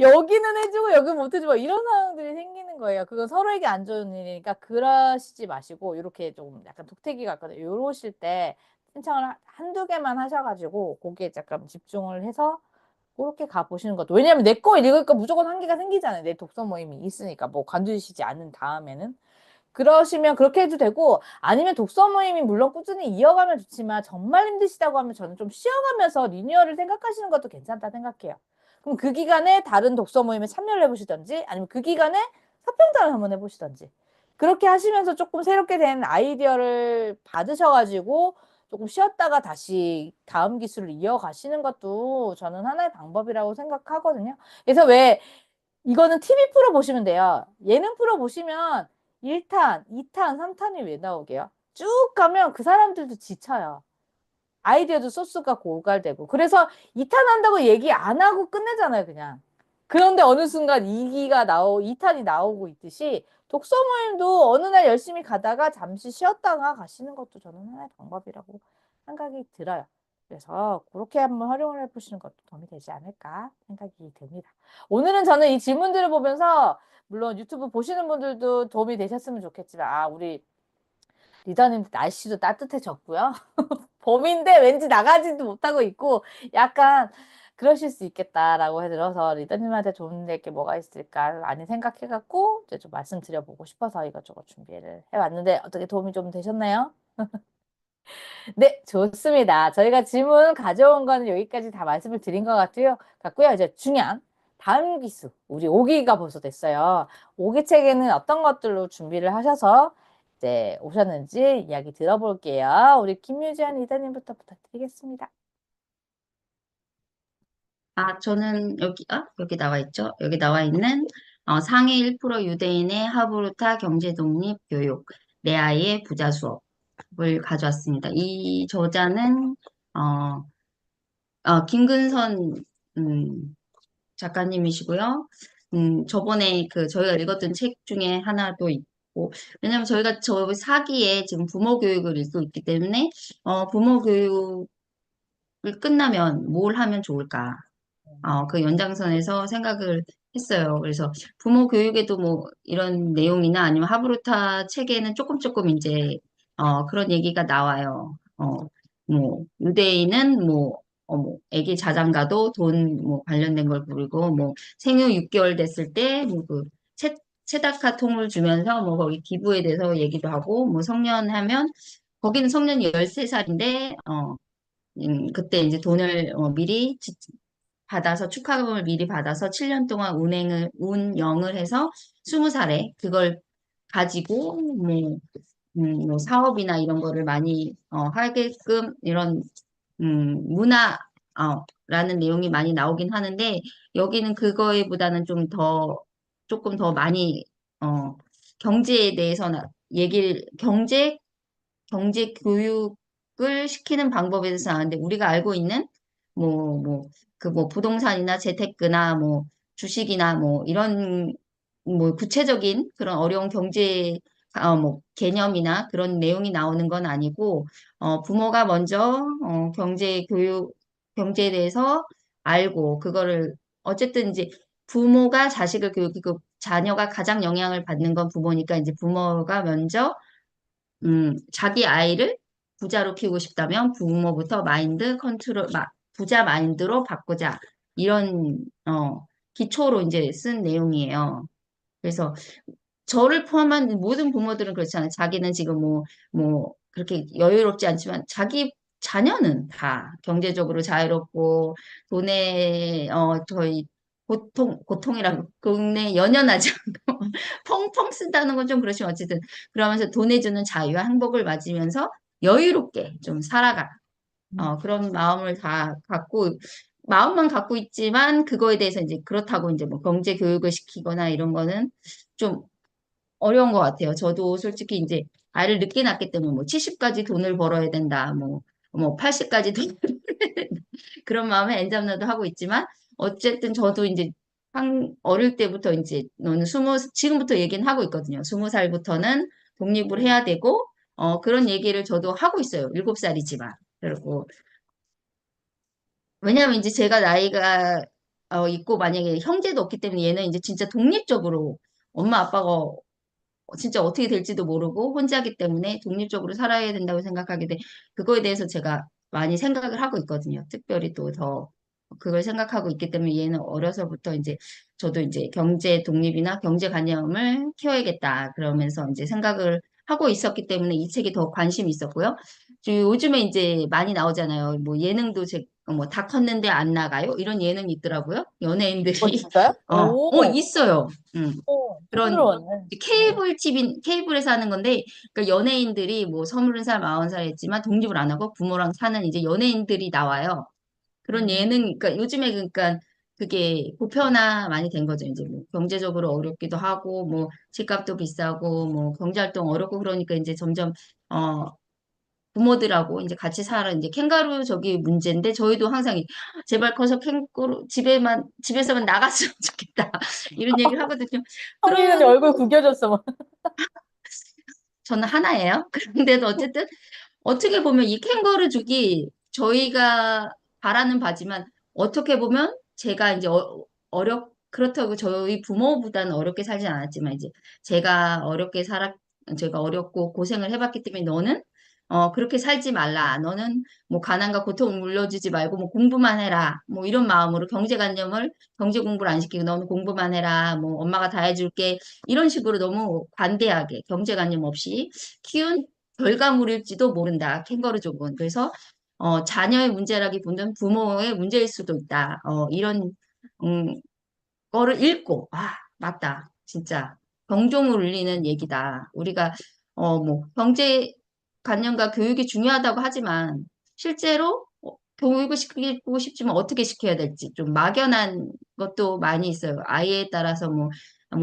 여기는 해주고 여기는 못 해주고 이런 상황들이 생기는 거예요. 그건 서로에게 안 좋은 일이니까 그러시지 마시고 이렇게 좀 약간 독특이 같거든요. 요러실 때 신청을 한두 개만 하셔가지고 거기에 약간 집중을 해서 그렇게 가보시는 것도. 왜냐면 내 거 읽으니까 무조건 한계가 생기잖아요. 내 독서 모임이 있으니까 뭐 관두시지 않은 다음에는. 그러시면 그렇게 해도 되고 아니면 독서 모임이 물론 꾸준히 이어가면 좋지만 정말 힘드시다고 하면 저는 좀 쉬어가면서 리뉴얼을 생각하시는 것도 괜찮다 생각해요. 그럼 그 기간에 다른 독서 모임에 참여를 해보시던지 아니면 그 기간에 서평단을 한번 해보시던지 그렇게 하시면서 조금 새롭게 된 아이디어를 받으셔가지고 조금 쉬었다가 다시 다음 기술을 이어가시는 것도 저는 하나의 방법이라고 생각하거든요. 그래서 왜 이거는 TV 프로 보시면 돼요. 예능 프로 보시면 1탄, 2탄, 3탄이 왜 나오게요? 쭉 가면 그 사람들도 지쳐요. 아이디어도 소스가 고갈되고. 그래서 2탄 한다고 얘기 안 하고 끝내잖아요, 그냥. 그런데 어느 순간 2탄이 나오고 있듯이 독서 모임도 어느 날 열심히 가다가 잠시 쉬었다가 가시는 것도 저는 하나의 방법이라고 생각이 들어요. 그래서 그렇게 한번 활용을 해보시는 것도 도움이 되지 않을까 생각이 듭니다. 오늘은 저는 이 질문들을 보면서 물론 유튜브 보시는 분들도 도움이 되셨으면 좋겠지만 우리 리더님 날씨도 따뜻해졌고요. 봄인데 왠지 나가지도 못하고 있고 약간 그러실 수 있겠다라고 해들어서 리더님한테 도움 될 게 뭐가 있을까 많이 생각해갖고 이제 좀 말씀드려보고 싶어서 이것저것 준비를 해왔는데 어떻게 도움이 좀 되셨나요? 네, 좋습니다. 저희가 질문 가져온 거는 여기까지 다 말씀을 드린 것 같고요. 이제 중요한 다음 기수, 우리 5기가 벌써 됐어요. 5기 책에는 어떤 것들로 준비를 하셔서 이제 오셨는지 이야기 들어볼게요. 우리 김유지연 리더님부터 부탁드리겠습니다. 저는 여기 나와 있죠. 여기 나와 있는 상해 1% 유대인의 하브루타 경제독립 교육, 내 아이의 부자 수업을 가져왔습니다. 이 저자는 어, 김근선 작가님이시고요. 저번에 저희가 읽었던 책 중에 하나도 있고, 왜냐면 저희가 저 사기에 지금 부모 교육을 읽고 있기 때문에, 부모 교육을 끝나면 뭘 하면 좋을까? 그 연장선에서 생각을 했어요. 그래서 부모 교육에도 뭐 이런 내용이나 아니면 하브루타 책에는 조금 이제 그런 얘기가 나와요. 뭐 유대인은 뭐 아기 자장가도 돈 뭐 관련된 걸 부르고 뭐 생후 6개월 됐을 때 뭐 그 체다카 통을 주면서 뭐 거기 기부에 대해서 얘기도 하고 뭐 성년하면 거기는 성년이 13살인데 그때 이제 돈을 미리 받아서 축하금을 미리 받아서 7년 동안 운영을 해서 20살에 그걸 가지고 뭐 사업이나 이런 거를 많이 하게끔 이런 문화라는 내용이 많이 나오긴 하는데 여기는 그거에보다는 조금 더 많이 어 경제에 대해서는 경제 교육을 시키는 방법에 대해서 아는데 우리가 알고 있는 뭐 부동산이나 재테크나 뭐 주식이나 뭐 이런 뭐 구체적인 그런 어려운 뭐 개념이나 그런 내용이 나오는 건 아니고 부모가 먼저 경제에 대해서 알고 그거를 어쨌든 이제 부모가 자식을 교육하고 자녀가 가장 영향을 받는 건 부모니까 이제 부모가 먼저 자기 아이를 부자로 키우고 싶다면 부모부터 부자 마인드로 바꾸자. 이런, 기초로 이제 쓴 내용이에요. 그래서 저를 포함한 모든 부모들은 그렇잖아요. 자기는 지금 그렇게 여유롭지 않지만 자기 자녀는 다 경제적으로 자유롭고 저희 고통이라고 국내 연연하지 않고 펑펑 쓴다는 건 좀 그렇지만 어쨌든 그러면서 돈 내주는 자유와 행복을 맞으면서 여유롭게 좀 살아가. 그런 마음을 다 마음만 갖고 있지만 그거에 대해서 이제 그렇다고 이제 뭐 경제 교육을 시키거나 이런 거는 좀 어려운 것 같아요. 저도 솔직히 이제 아이를 늦게 낳기 때문에 뭐 70까지 돈을 벌어야 된다, 뭐 80까지 돈을 벌어야 된다. 그런 마음에 엔잡러도 하고 있지만 어쨌든 저도 이제 어릴 때부터 이제 너는 지금부터 얘기는 하고 있거든요. 20살부터는 독립을 해야 되고, 그런 얘기를 저도 하고 있어요. 7살이지만. 그리고 왜냐하면 이제 제가 나이가 있고 만약에 형제도 없기 때문에 얘는 이제 진짜 독립적으로 엄마 아빠가 진짜 어떻게 될지도 모르고 혼자기 때문에 독립적으로 살아야 된다고 생각하게 돼. 그거에 대해서 제가 많이 생각을 하고 있거든요. 특별히 또 더 그걸 생각하고 있기 때문에 얘는 어려서부터 이제 저도 이제 경제 독립이나 경제관념을 키워야겠다. 그러면서 이제 생각을 하고 있었기 때문에 이 책에 더 관심이 있었고요. 요즘에 이제 많이 나오잖아요. 뭐 예능도 뭐 다 컸는데 안 나가요? 이런 예능이 있더라고요. 연예인들이 진짜요? 오, 있어요. 처음 그런 들어봤네. 케이블에서 하는 건데, 그러니까 연예인들이 뭐 30살, 40살 했지만 독립을 안 하고 부모랑 사는 이제 연예인들이 나와요. 그런 음, 예능, 그러니까 요즘에 그러니까 그게 보편화 많이 된 거죠. 이제 뭐 경제적으로 어렵기도 하고, 뭐 집값도 비싸고, 뭐 경제활동 어렵고 그러니까 이제 점점, 어, 부모들하고 이제 같이 살아. 이제 캥거루 저기 문제인데, 저희도 항상 제발 커서 캥거루 집에서만 나갔으면 좋겠다. 이런 얘기를 하거든요. 성희은이 그런 얼굴 구겨졌어. 막. 저는 하나예요. 그런데도 어쨌든 어떻게 보면 이 캥거루족이 저희가 바라는 바지만 어떻게 보면 제가 이제 그렇다고 저희 부모보다는 어렵게 살진 않았지만 이제 제가 어렵게 제가 어렵고 고생을 해봤기 때문에 너는 그렇게 살지 말라. 너는 뭐 가난과 고통 물려주지 말고 뭐 공부만 해라. 뭐 이런 마음으로 경제 공부를 안 시키고 너는 공부만 해라. 뭐 엄마가 다 해줄게. 이런 식으로 너무 관대하게 경제관념 없이 키운 결과물일지도 모른다. 캥거루족은. 그래서 자녀의 문제라기보다는 부모의 문제일 수도 있다. 이런 음, 거를 읽고 맞다. 진짜 경종을 울리는 얘기다. 우리가 뭐 경제관념과 교육이 중요하다고 하지만 실제로 교육을 시키고 싶지만 어떻게 시켜야 될지 좀 막연한 것도 많이 있어요. 아이에 따라서 뭐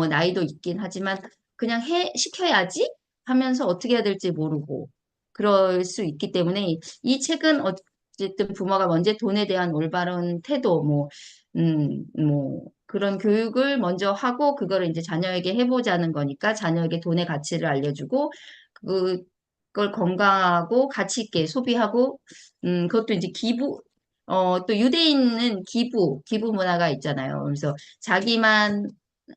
나이도 있긴 하지만 그냥 시켜야지 하면서 어떻게 해야 될지 모르고 그럴 수 있기 때문에 이 책은 어쨌든 부모가 먼저 돈에 대한 올바른 태도, 뭐 그런 교육을 먼저 하고 그거를 이제 자녀에게 해보자는 거니까 자녀에게 돈의 가치를 알려주고 그걸 건강하고 가치 있게 소비하고 그것도 이제 또 유대인은 기부 문화가 있잖아요. 그래서 자기만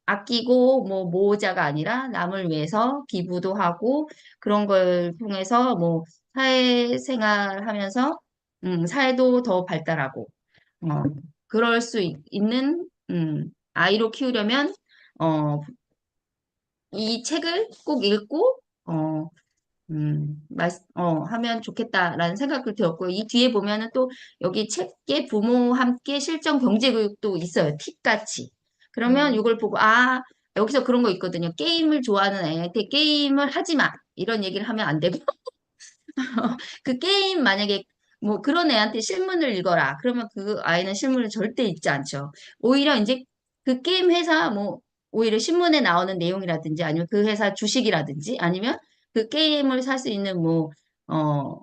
아끼고 뭐 모으자가 아니라 남을 위해서 기부도 하고 그런 걸 통해서 뭐 사회생활 하면서 사회도 더 발달하고 어, 그럴 수 있는 아이로 키우려면 어, 이 책을 꼭 읽고 하면 좋겠다라는 생각을 들었고 이 뒤에 보면은 또 여기 책에 부모와 함께 실전 경제 교육도 있어요. 팁같이. 그러면 음, 이걸 보고 여기서 그런 거 있거든요. 게임을 좋아하는 애한테 게임을 하지 마. 이런 얘기를 하면 안 되고 그 게임 만약에 뭐 그런 애한테 실문을 읽어라. 그러면 그 아이는 실문을 절대 읽지 않죠. 오히려 이제 그 게임 회사 뭐 오히려 신문에 나오는 내용이라든지 아니면 그 회사 주식이라든지 아니면 그 게임을 살 수 있는 어,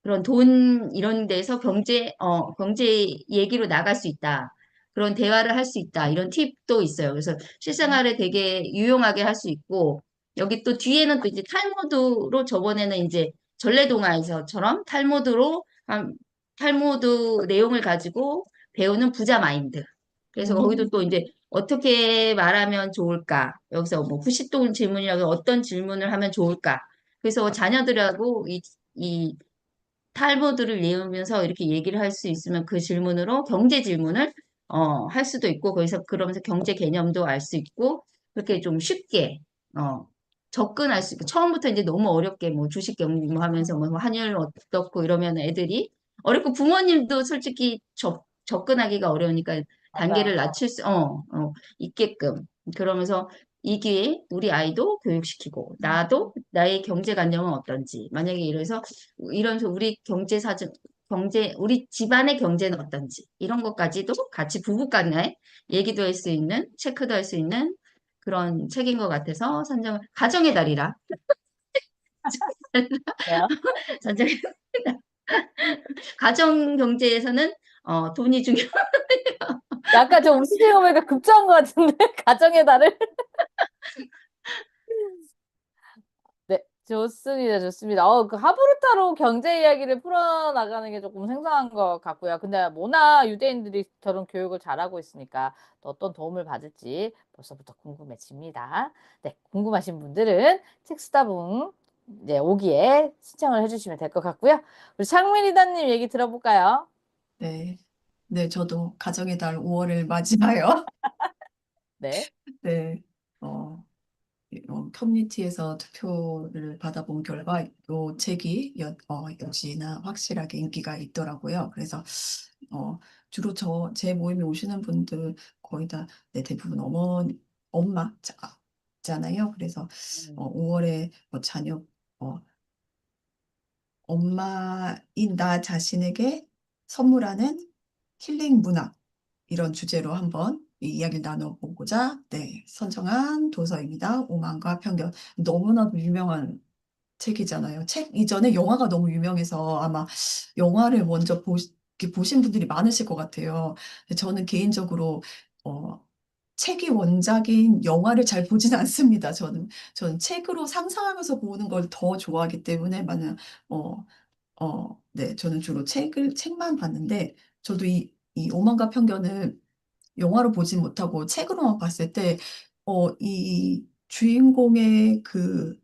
그런 돈 이런 데서 경제 얘기로 나갈 수 있다. 그런 대화를 할 수 있다. 이런 팁도 있어요. 그래서 실생활에 되게 유용하게 할 수 있고 여기 또 뒤에는 또 이제 탈무드로 저번에는 이제 전래동화에서처럼 탈무드 내용을 가지고 배우는 부자 마인드. 그래서 거기도 또 이제 어떻게 말하면 좋을까? 여기서 뭐 90도 질문이라고 어떤 질문을 하면 좋을까? 그래서 자녀들하고 이 탈무드를 외우면서 이렇게 얘기를 할 수 있으면 그 질문으로 경제 질문을 할 수도 있고 거기서 그러면서 경제 개념도 알 수 있고 그렇게 좀 쉽게 어, 접근할 수 있고 처음부터 이제 너무 어렵게 뭐 주식 경무하면서 뭐 환율 어떻고 이러면 애들이 어렵고 부모님도 솔직히 접근하기가 어려우니까 단계를 맞아요. 낮출 수 있게끔 그러면서 이 기회에 우리 아이도 교육시키고 나도 나의 경제관념은 어떤지 만약에 이래서 우리 우리 집안의 경제는 어떤지, 이런 것까지도 같이 부부 간에 얘기도 할 수 있는, 체크도 할 수 있는 그런 책인 것 같아서 가정의 달이라. 네요. 선정해. 가정 경제에서는 돈이 중요. 약간 좀 우시대가 보니까 급조한 것 같은데 가정의 달을. 네, 좋습니다, 좋습니다. 그 하브루타로 경제 이야기를 풀어나가는 게 조금 생소한 것 같고요. 근데 뭐나 유대인들이 저런 교육을 잘하고 있으니까 또 어떤 도움을 받을지 벌써부터 궁금해집니다. 네, 궁금하신 분들은 책수다봉 이제 오기에 신청을 해주시면 될 것 같고요. 우리 창민이다님 얘기 들어볼까요? 네. 네, 저도 가정의 달 5월을 맞이하여 네. 네. 어, 커뮤니티에서 투표를 받아본 결과 이 책이 역시나 확실하게 인기가 있더라고요. 그래서 어, 주로 제 모임에 오시는 분들 거의 다 대부분 엄마잖아요. 그래서 음, 5월에 자녀 어, 엄마인 나 자신에게 선물하는 힐링 문학 이런 주제로 한번 이 이야기를 나눠보고자 선정한 도서입니다. 오만과 편견. 너무나도 유명한 책이잖아요. 책 이전에 영화가 너무 유명해서 아마 영화를 먼저 이렇게 보신 분들이 많으실 것 같아요. 근데 저는 개인적으로 어, 책이 원작인 영화를 잘 보지는 않습니다. 저는 책으로 상상하면서 보는 걸 더 좋아하기 때문에 어, 네, 저는 주로 책만 봤는데 저도 이 오만과 편견을 영화로 보지 못하고 책으로만 봤을 때, 이 주인공의 그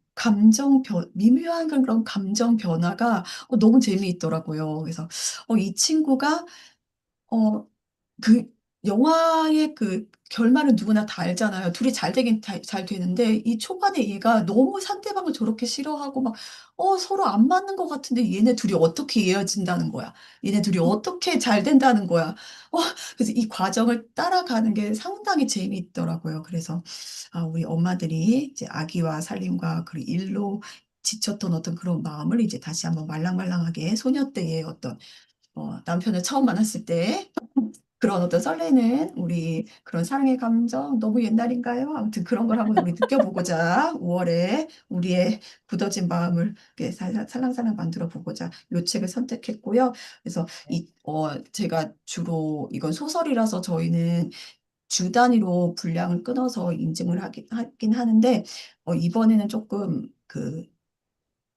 미묘한 그런 감정 변화가 너무 재미있더라고요. 그래서, 이 친구가, 어, 그 영화의 그 결말은 누구나 다 알잖아요. 둘이 잘 되긴 잘 되는데 이 초반에 얘가 너무 상대방을 저렇게 싫어하고 막 서로 안 맞는 것 같은데 얘네 둘이 어떻게 이어진다는 거야. 얘네 둘이 어떻게 잘 된다는 거야. 어, 그래서 이 과정을 따라가는 게 상당히 재미있더라고요. 그래서 우리 엄마들이 이제 아기와 살림과 그 일로 지쳤던 어떤 그런 마음을 이제 다시 한번 말랑말랑하게 소녀 때의 어떤 남편을 처음 만났을 때 그런 어떤 설레는 우리 그런 사랑의 감정 너무 옛날인가요? 아무튼 그런 걸 한번 우리 느껴보고자 5월에 우리의 굳어진 마음을 이렇게 살랑살랑 만들어 보고자 이 책을 선택했고요. 그래서 제가 주로 이건 소설이라서 저희는 주 단위로 분량을 끊어서 인증을 하긴 하는데 이번에는 조금 그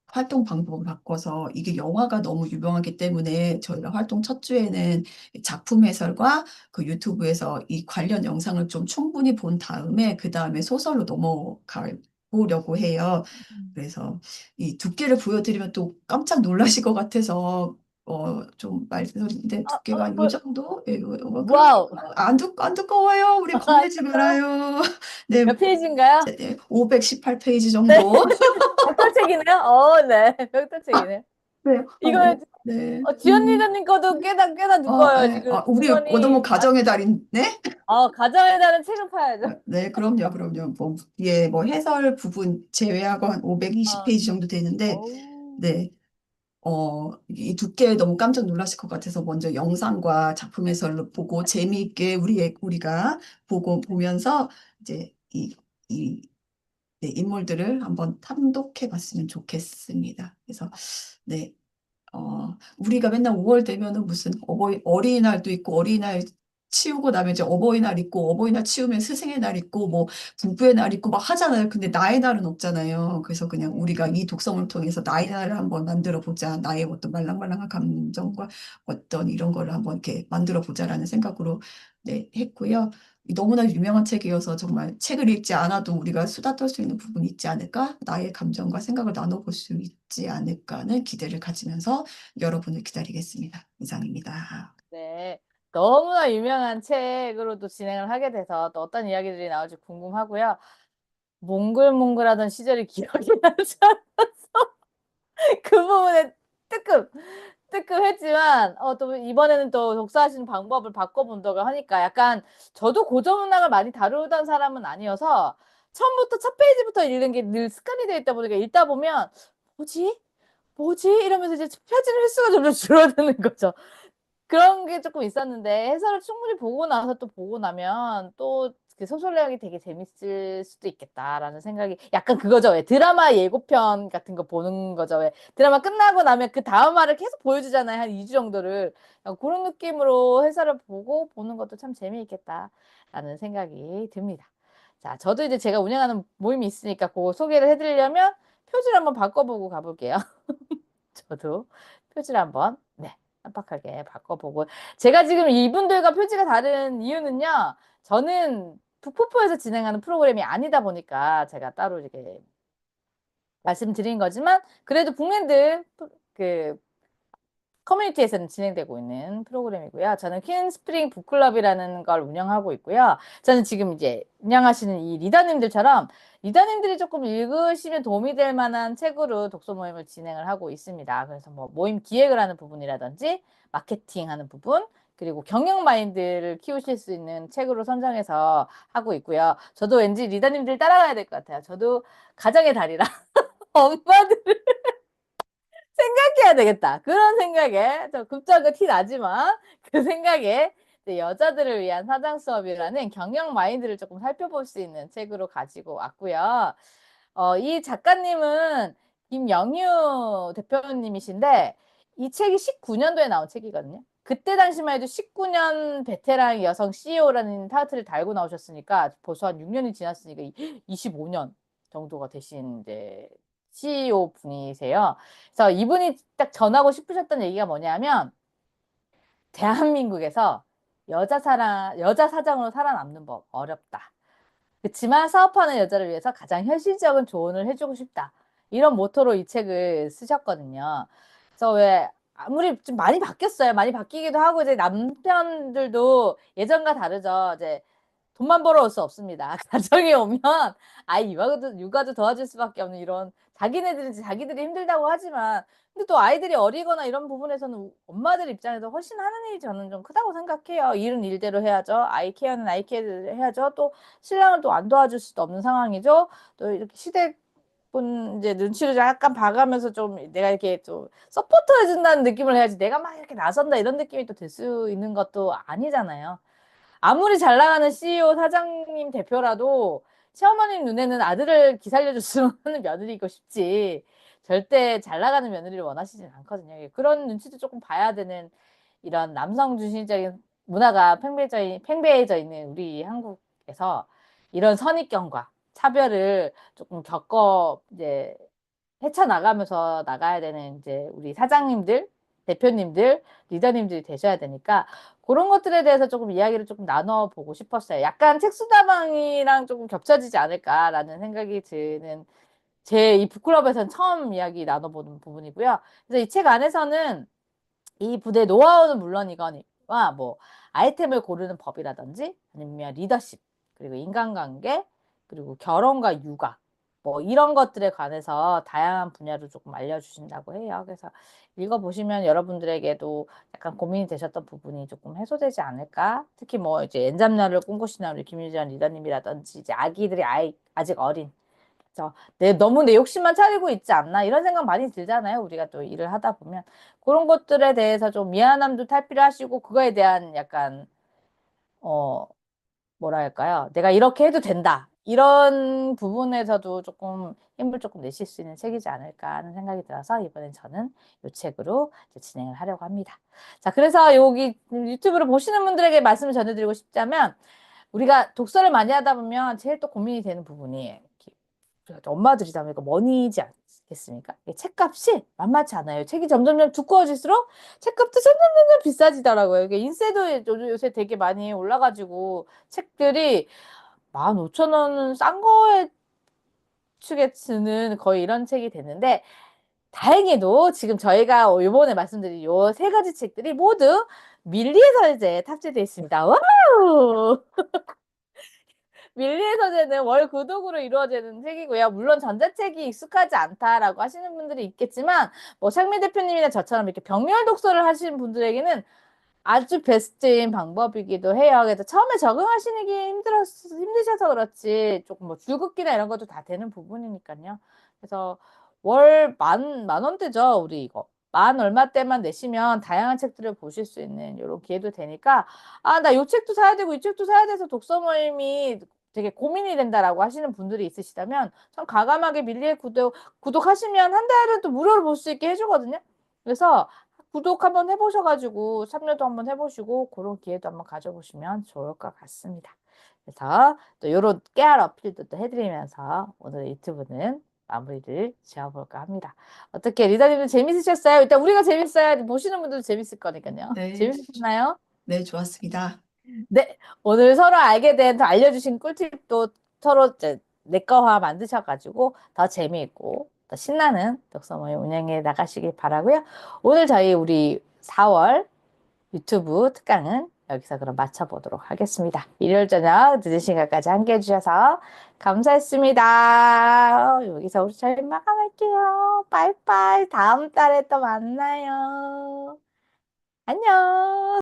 활동 방법을 바꿔서 이게 영화가 너무 유명하기 때문에 저희가 활동 첫 주에는 작품 해설과 그 유튜브에서 이 관련 영상을 좀 충분히 본 다음에 그 다음에 소설로 넘어가 보려고 해요. 그래서 이 두께를 보여드리면 또 깜짝 놀라실 것 같아서 좀 말씀드리는데 두께가 요 정도? 예, 그렇게 와우. 안 두꺼워요. 우리 겁내지 말아요. 네, 몇 페이지인가요? 518페이지 네. 정도. 벽돌책이네요. 네. 벽돌책이네요. 네, 이거 네. 지연 리더님 거도 꽤나 두꺼워요. 예. 지금 우리 너무 주머니 가정의 달인네? 가정에 다는 책을 파야죠. 네, 그럼요. 뭐 해설 부분 제외하고 한 어, 520페이지 정도 되는데, 어우. 네, 이 두께에 너무 깜짝 놀라실 것 같아서 먼저 영상과 작품 해설을 보고 재미있게 우리가 보면서 이제 네, 인물들을 한번 탐독해 봤으면 좋겠습니다. 그래서, 네. 우리가 맨날 5월 되면은 무슨 어린이날도 있고 어린이날 치우고 나면 이제 어버이날 있고 어버이날 치우면 스승의 날 있고 뭐 부부의 날 있고 막 하잖아요. 근데 나의 날은 없잖아요. 그래서 그냥 우리가 이 독성을 통해서 나의 날을 한번 만들어 보자. 나의 어떤 말랑말랑한 감정과 어떤 이런 거를 한번 이렇게 만들어 보자라는 생각으로 네, 했고요. 너무나 유명한 책이어서 정말 책을 읽지 않아도 우리가 수다 떨 수 있는 부분이 있지 않을까? 나의 감정과 생각을 나눠볼 수 있지 않을까 하는 기대를 가지면서 여러분을 기다리겠습니다. 이상입니다. 네. 너무나 유명한 책으로도 진행을 하게 돼서 또 어떤 이야기들이 나올지 궁금하고요. 몽글몽글하던 시절이 기억이 나서 그 부분에 뜨끔, 뜨끔했지만, 또 이번에는 또 독서하시는 방법을 바꿔본다고 하니까 약간 저도 고전문학을 많이 다루던 사람은 아니어서 처음부터 첫 페이지부터 읽는 게 늘 습관이 되어 있다 보니까 읽다 보면 뭐지? 뭐지? 이러면서 이제 펴지는 횟수가 점점 줄어드는 거죠. 그런 게 조금 있었는데 해설을 충분히 보고 나서 또 보고 나면 또 그 소설 내용이 되게 재밌을 수도 있겠다라는 생각이 약간 그거죠. 왜 드라마 예고편 같은 거 보는 거죠. 왜 드라마 끝나고 나면 그 다음 화를 계속 보여주잖아요. 한 2주 정도를. 그런 느낌으로 해설을 보고 보는 것도 참 재미있겠다라는 생각이 듭니다. 자, 저도 이제 제가 운영하는 모임이 있으니까 그거 소개를 해드리려면 표지를 한번 바꿔보고 가볼게요. 저도 표지를 한번 네 깜빡하게 바꿔보고 제가 지금 이분들과 표지가 다른 이유는요. 저는 북포포에서 진행하는 프로그램이 아니다 보니까 제가 따로 이렇게 말씀드린 거지만 그래도 북랜드 그 커뮤니티에서는 진행되고 있는 프로그램이고요. 저는 퀸스프링 북클럽이라는 걸 운영하고 있고요. 저는 지금 이제 운영하시는 이 리더님들처럼 리더님들이 조금 읽으시면 도움이 될 만한 책으로 독서 모임을 진행을 하고 있습니다. 그래서 뭐 모임 기획을 하는 부분이라든지 마케팅 하는 부분, 그리고 경영 마인드를 키우실 수 있는 책으로 선정해서 하고 있고요. 저도 왠지 리더님들 따라가야 될 것 같아요. 저도 가정의 달이라 엄마들 생각해야 되겠다. 그런 생각에, 저 급작은 티 나지만, 그 생각에 이제 여자들을 위한 사장 수업이라는 경영 마인드를 조금 살펴볼 수 있는 책으로 가지고 왔고요. 이 작가님은 김영유 대표님이신데, 이 책이 19년도에 나온 책이거든요. 그때 당시만 해도 19년 베테랑 여성 CEO라는 타이틀을 달고 나오셨으니까 벌써 한 6년이 지났으니까 25년 정도가 되신 이제 CEO 분이세요. 그래서 이분이 딱 전하고 싶으셨던 얘기가 뭐냐면 대한민국에서 여자 사장으로 살아남는 법 어렵다. 그렇지만 사업하는 여자를 위해서 가장 현실적인 조언을 해주고 싶다. 이런 모토로 이 책을 쓰셨거든요. 그래서 왜 아무리 좀 많이 바뀌었어요. 많이 바뀌기도 하고 이제 남편들도 예전과 다르죠. 이제 돈만 벌어올 수 없습니다. 가정에 오면 아이 육아도 도와줄 수밖에 없는 이런 자기네들은 자기들이 힘들다고 하지만 근데 또 아이들이 어리거나 이런 부분에서는 엄마들 입장에서 훨씬 하는 일이 저는 좀 크다고 생각해요. 일은 일대로 해야죠. 아이 케어는 아이 케어를 해야죠. 또 신랑을 또 안 도와줄 수도 없는 상황이죠. 또 이렇게 시댁분 이제 눈치를 약간 봐가면서 좀 내가 이렇게 좀 서포트 해준다는 느낌을 해야지 내가 막 이렇게 나선다 이런 느낌이 또 될 수 있는 것도 아니잖아요. 아무리 잘 나가는 CEO, 사장님, 대표라도 시어머님 눈에는 아들을 기살려줬으면 하는 며느리고 싶지. 절대 잘 나가는 며느리를 원하시진 않거든요. 그런 눈치도 조금 봐야 되는 이런 남성 중심적인 문화가 팽배해져 있는 우리 한국에서 이런 선입견과 차별을 조금 이제 헤쳐나가면서 나가야 되는 이제 우리 사장님들, 대표님들, 리더님들이 되셔야 되니까 그런 것들에 대해서 조금 이야기를 조금 나눠보고 싶었어요. 약간 책수다방이랑 조금 겹쳐지지 않을까라는 생각이 드는 제 이 북클럽에서는 처음 이야기 나눠보는 부분이고요. 그래서 이 책 안에서는 이 부대 노하우는 물론이거니와 뭐 아이템을 고르는 법이라든지 아니면 리더십 그리고 인간관계 그리고 결혼과 육아 뭐 이런 것들에 관해서 다양한 분야로 조금 알려주신다고 해요. 그래서 읽어보시면 여러분들에게도 약간 고민이 되셨던 부분이 조금 해소되지 않을까? 특히 뭐 이제 엔잡녀를 꿈꾸시는 우리 김유지연 리더님이라든지 이제 아기들이 아직 어린 그래서 너무 내 욕심만 차리고 있지 않나 이런 생각 많이 들잖아요. 우리가 또 일을 하다 보면 그런 것들에 대해서 좀 미안함도 탈피하시고 그거에 대한 약간 어 뭐랄까요? 내가 이렇게 해도 된다. 이런 부분에서도 조금 힘을 조금 내실 수 있는 책이지 않을까 하는 생각이 들어서 이번엔 저는 이 책으로 이제 진행을 하려고 합니다. 자, 그래서 여기 유튜브를 보시는 분들에게 말씀을 전해드리고 싶자면 우리가 독서를 많이 하다 보면 제일 또 고민이 되는 부분이 엄마들이다 보니까 머니지 않겠습니까? 책값이 만만치 않아요. 책이 점점 두꺼워질수록 책값도 점점 비싸지더라고요. 이게 인쇄도 요새 되게 많이 올라가지고 책들이 15,000원은 싼 거에 추계치는 거의 이런 책이 됐는데 다행히도 지금 저희가 이번에 말씀드린 요 세 가지 책들이 모두 밀리에서 이제 탑재되어 있습니다. 와우! 밀리의 서재는 월 구독으로 이루어지는 책이고요. 물론 전자책이 익숙하지 않다라고 하시는 분들이 있겠지만 뭐 상미 대표님이나 저처럼 이렇게 병렬 독서를 하시는 분들에게는 아주 베스트인 방법이기도 해요. 그래서 처음에 적응하시는 게 힘드셔서 그렇지 조금 뭐 줄긋기나 이런 것도 다 되는 부분이니까요. 그래서 월 만 원대죠, 우리 이거. 만 얼마대만 내시면 다양한 책들을 보실 수 있는 이런 기회도 되니까, 아, 나 요 책도 사야 되고 이 책도 사야 돼서 독서 모임이 되게 고민이 된다라고 하시는 분들이 있으시다면, 참 과감하게 밀리에 구독하시면 한 달은 또 무료로 볼 수 있게 해주거든요. 그래서 구독 한번 해보셔가지고 참여도 한번 해보시고 그런 기회도 한번 가져보시면 좋을 것 같습니다. 그래서 또 요런 깨알 어필도 또 해드리면서 오늘 유튜브는 마무리를 지어볼까 합니다. 어떻게 리더님들 재밌으셨어요? 일단 우리가 재밌어야 보시는 분들도 재밌을 거니까요. 네, 재밌으셨나요? 네, 좋았습니다. 네, 오늘 서로 알게 된, 더 알려주신 꿀팁도 서로 이제 내거화 만드셔가지고 더 재미있고 더 신나는 독서 모임 운영해 나가시길 바라고요. 오늘 우리 4월 유튜브 특강은 여기서 그럼 마쳐보도록 하겠습니다. 일요일 저녁 늦은 시간까지 함께 해주셔서 감사했습니다. 여기서 우리 저희 마감할게요. 빠이빠이. 다음 달에 또 만나요. 안녕.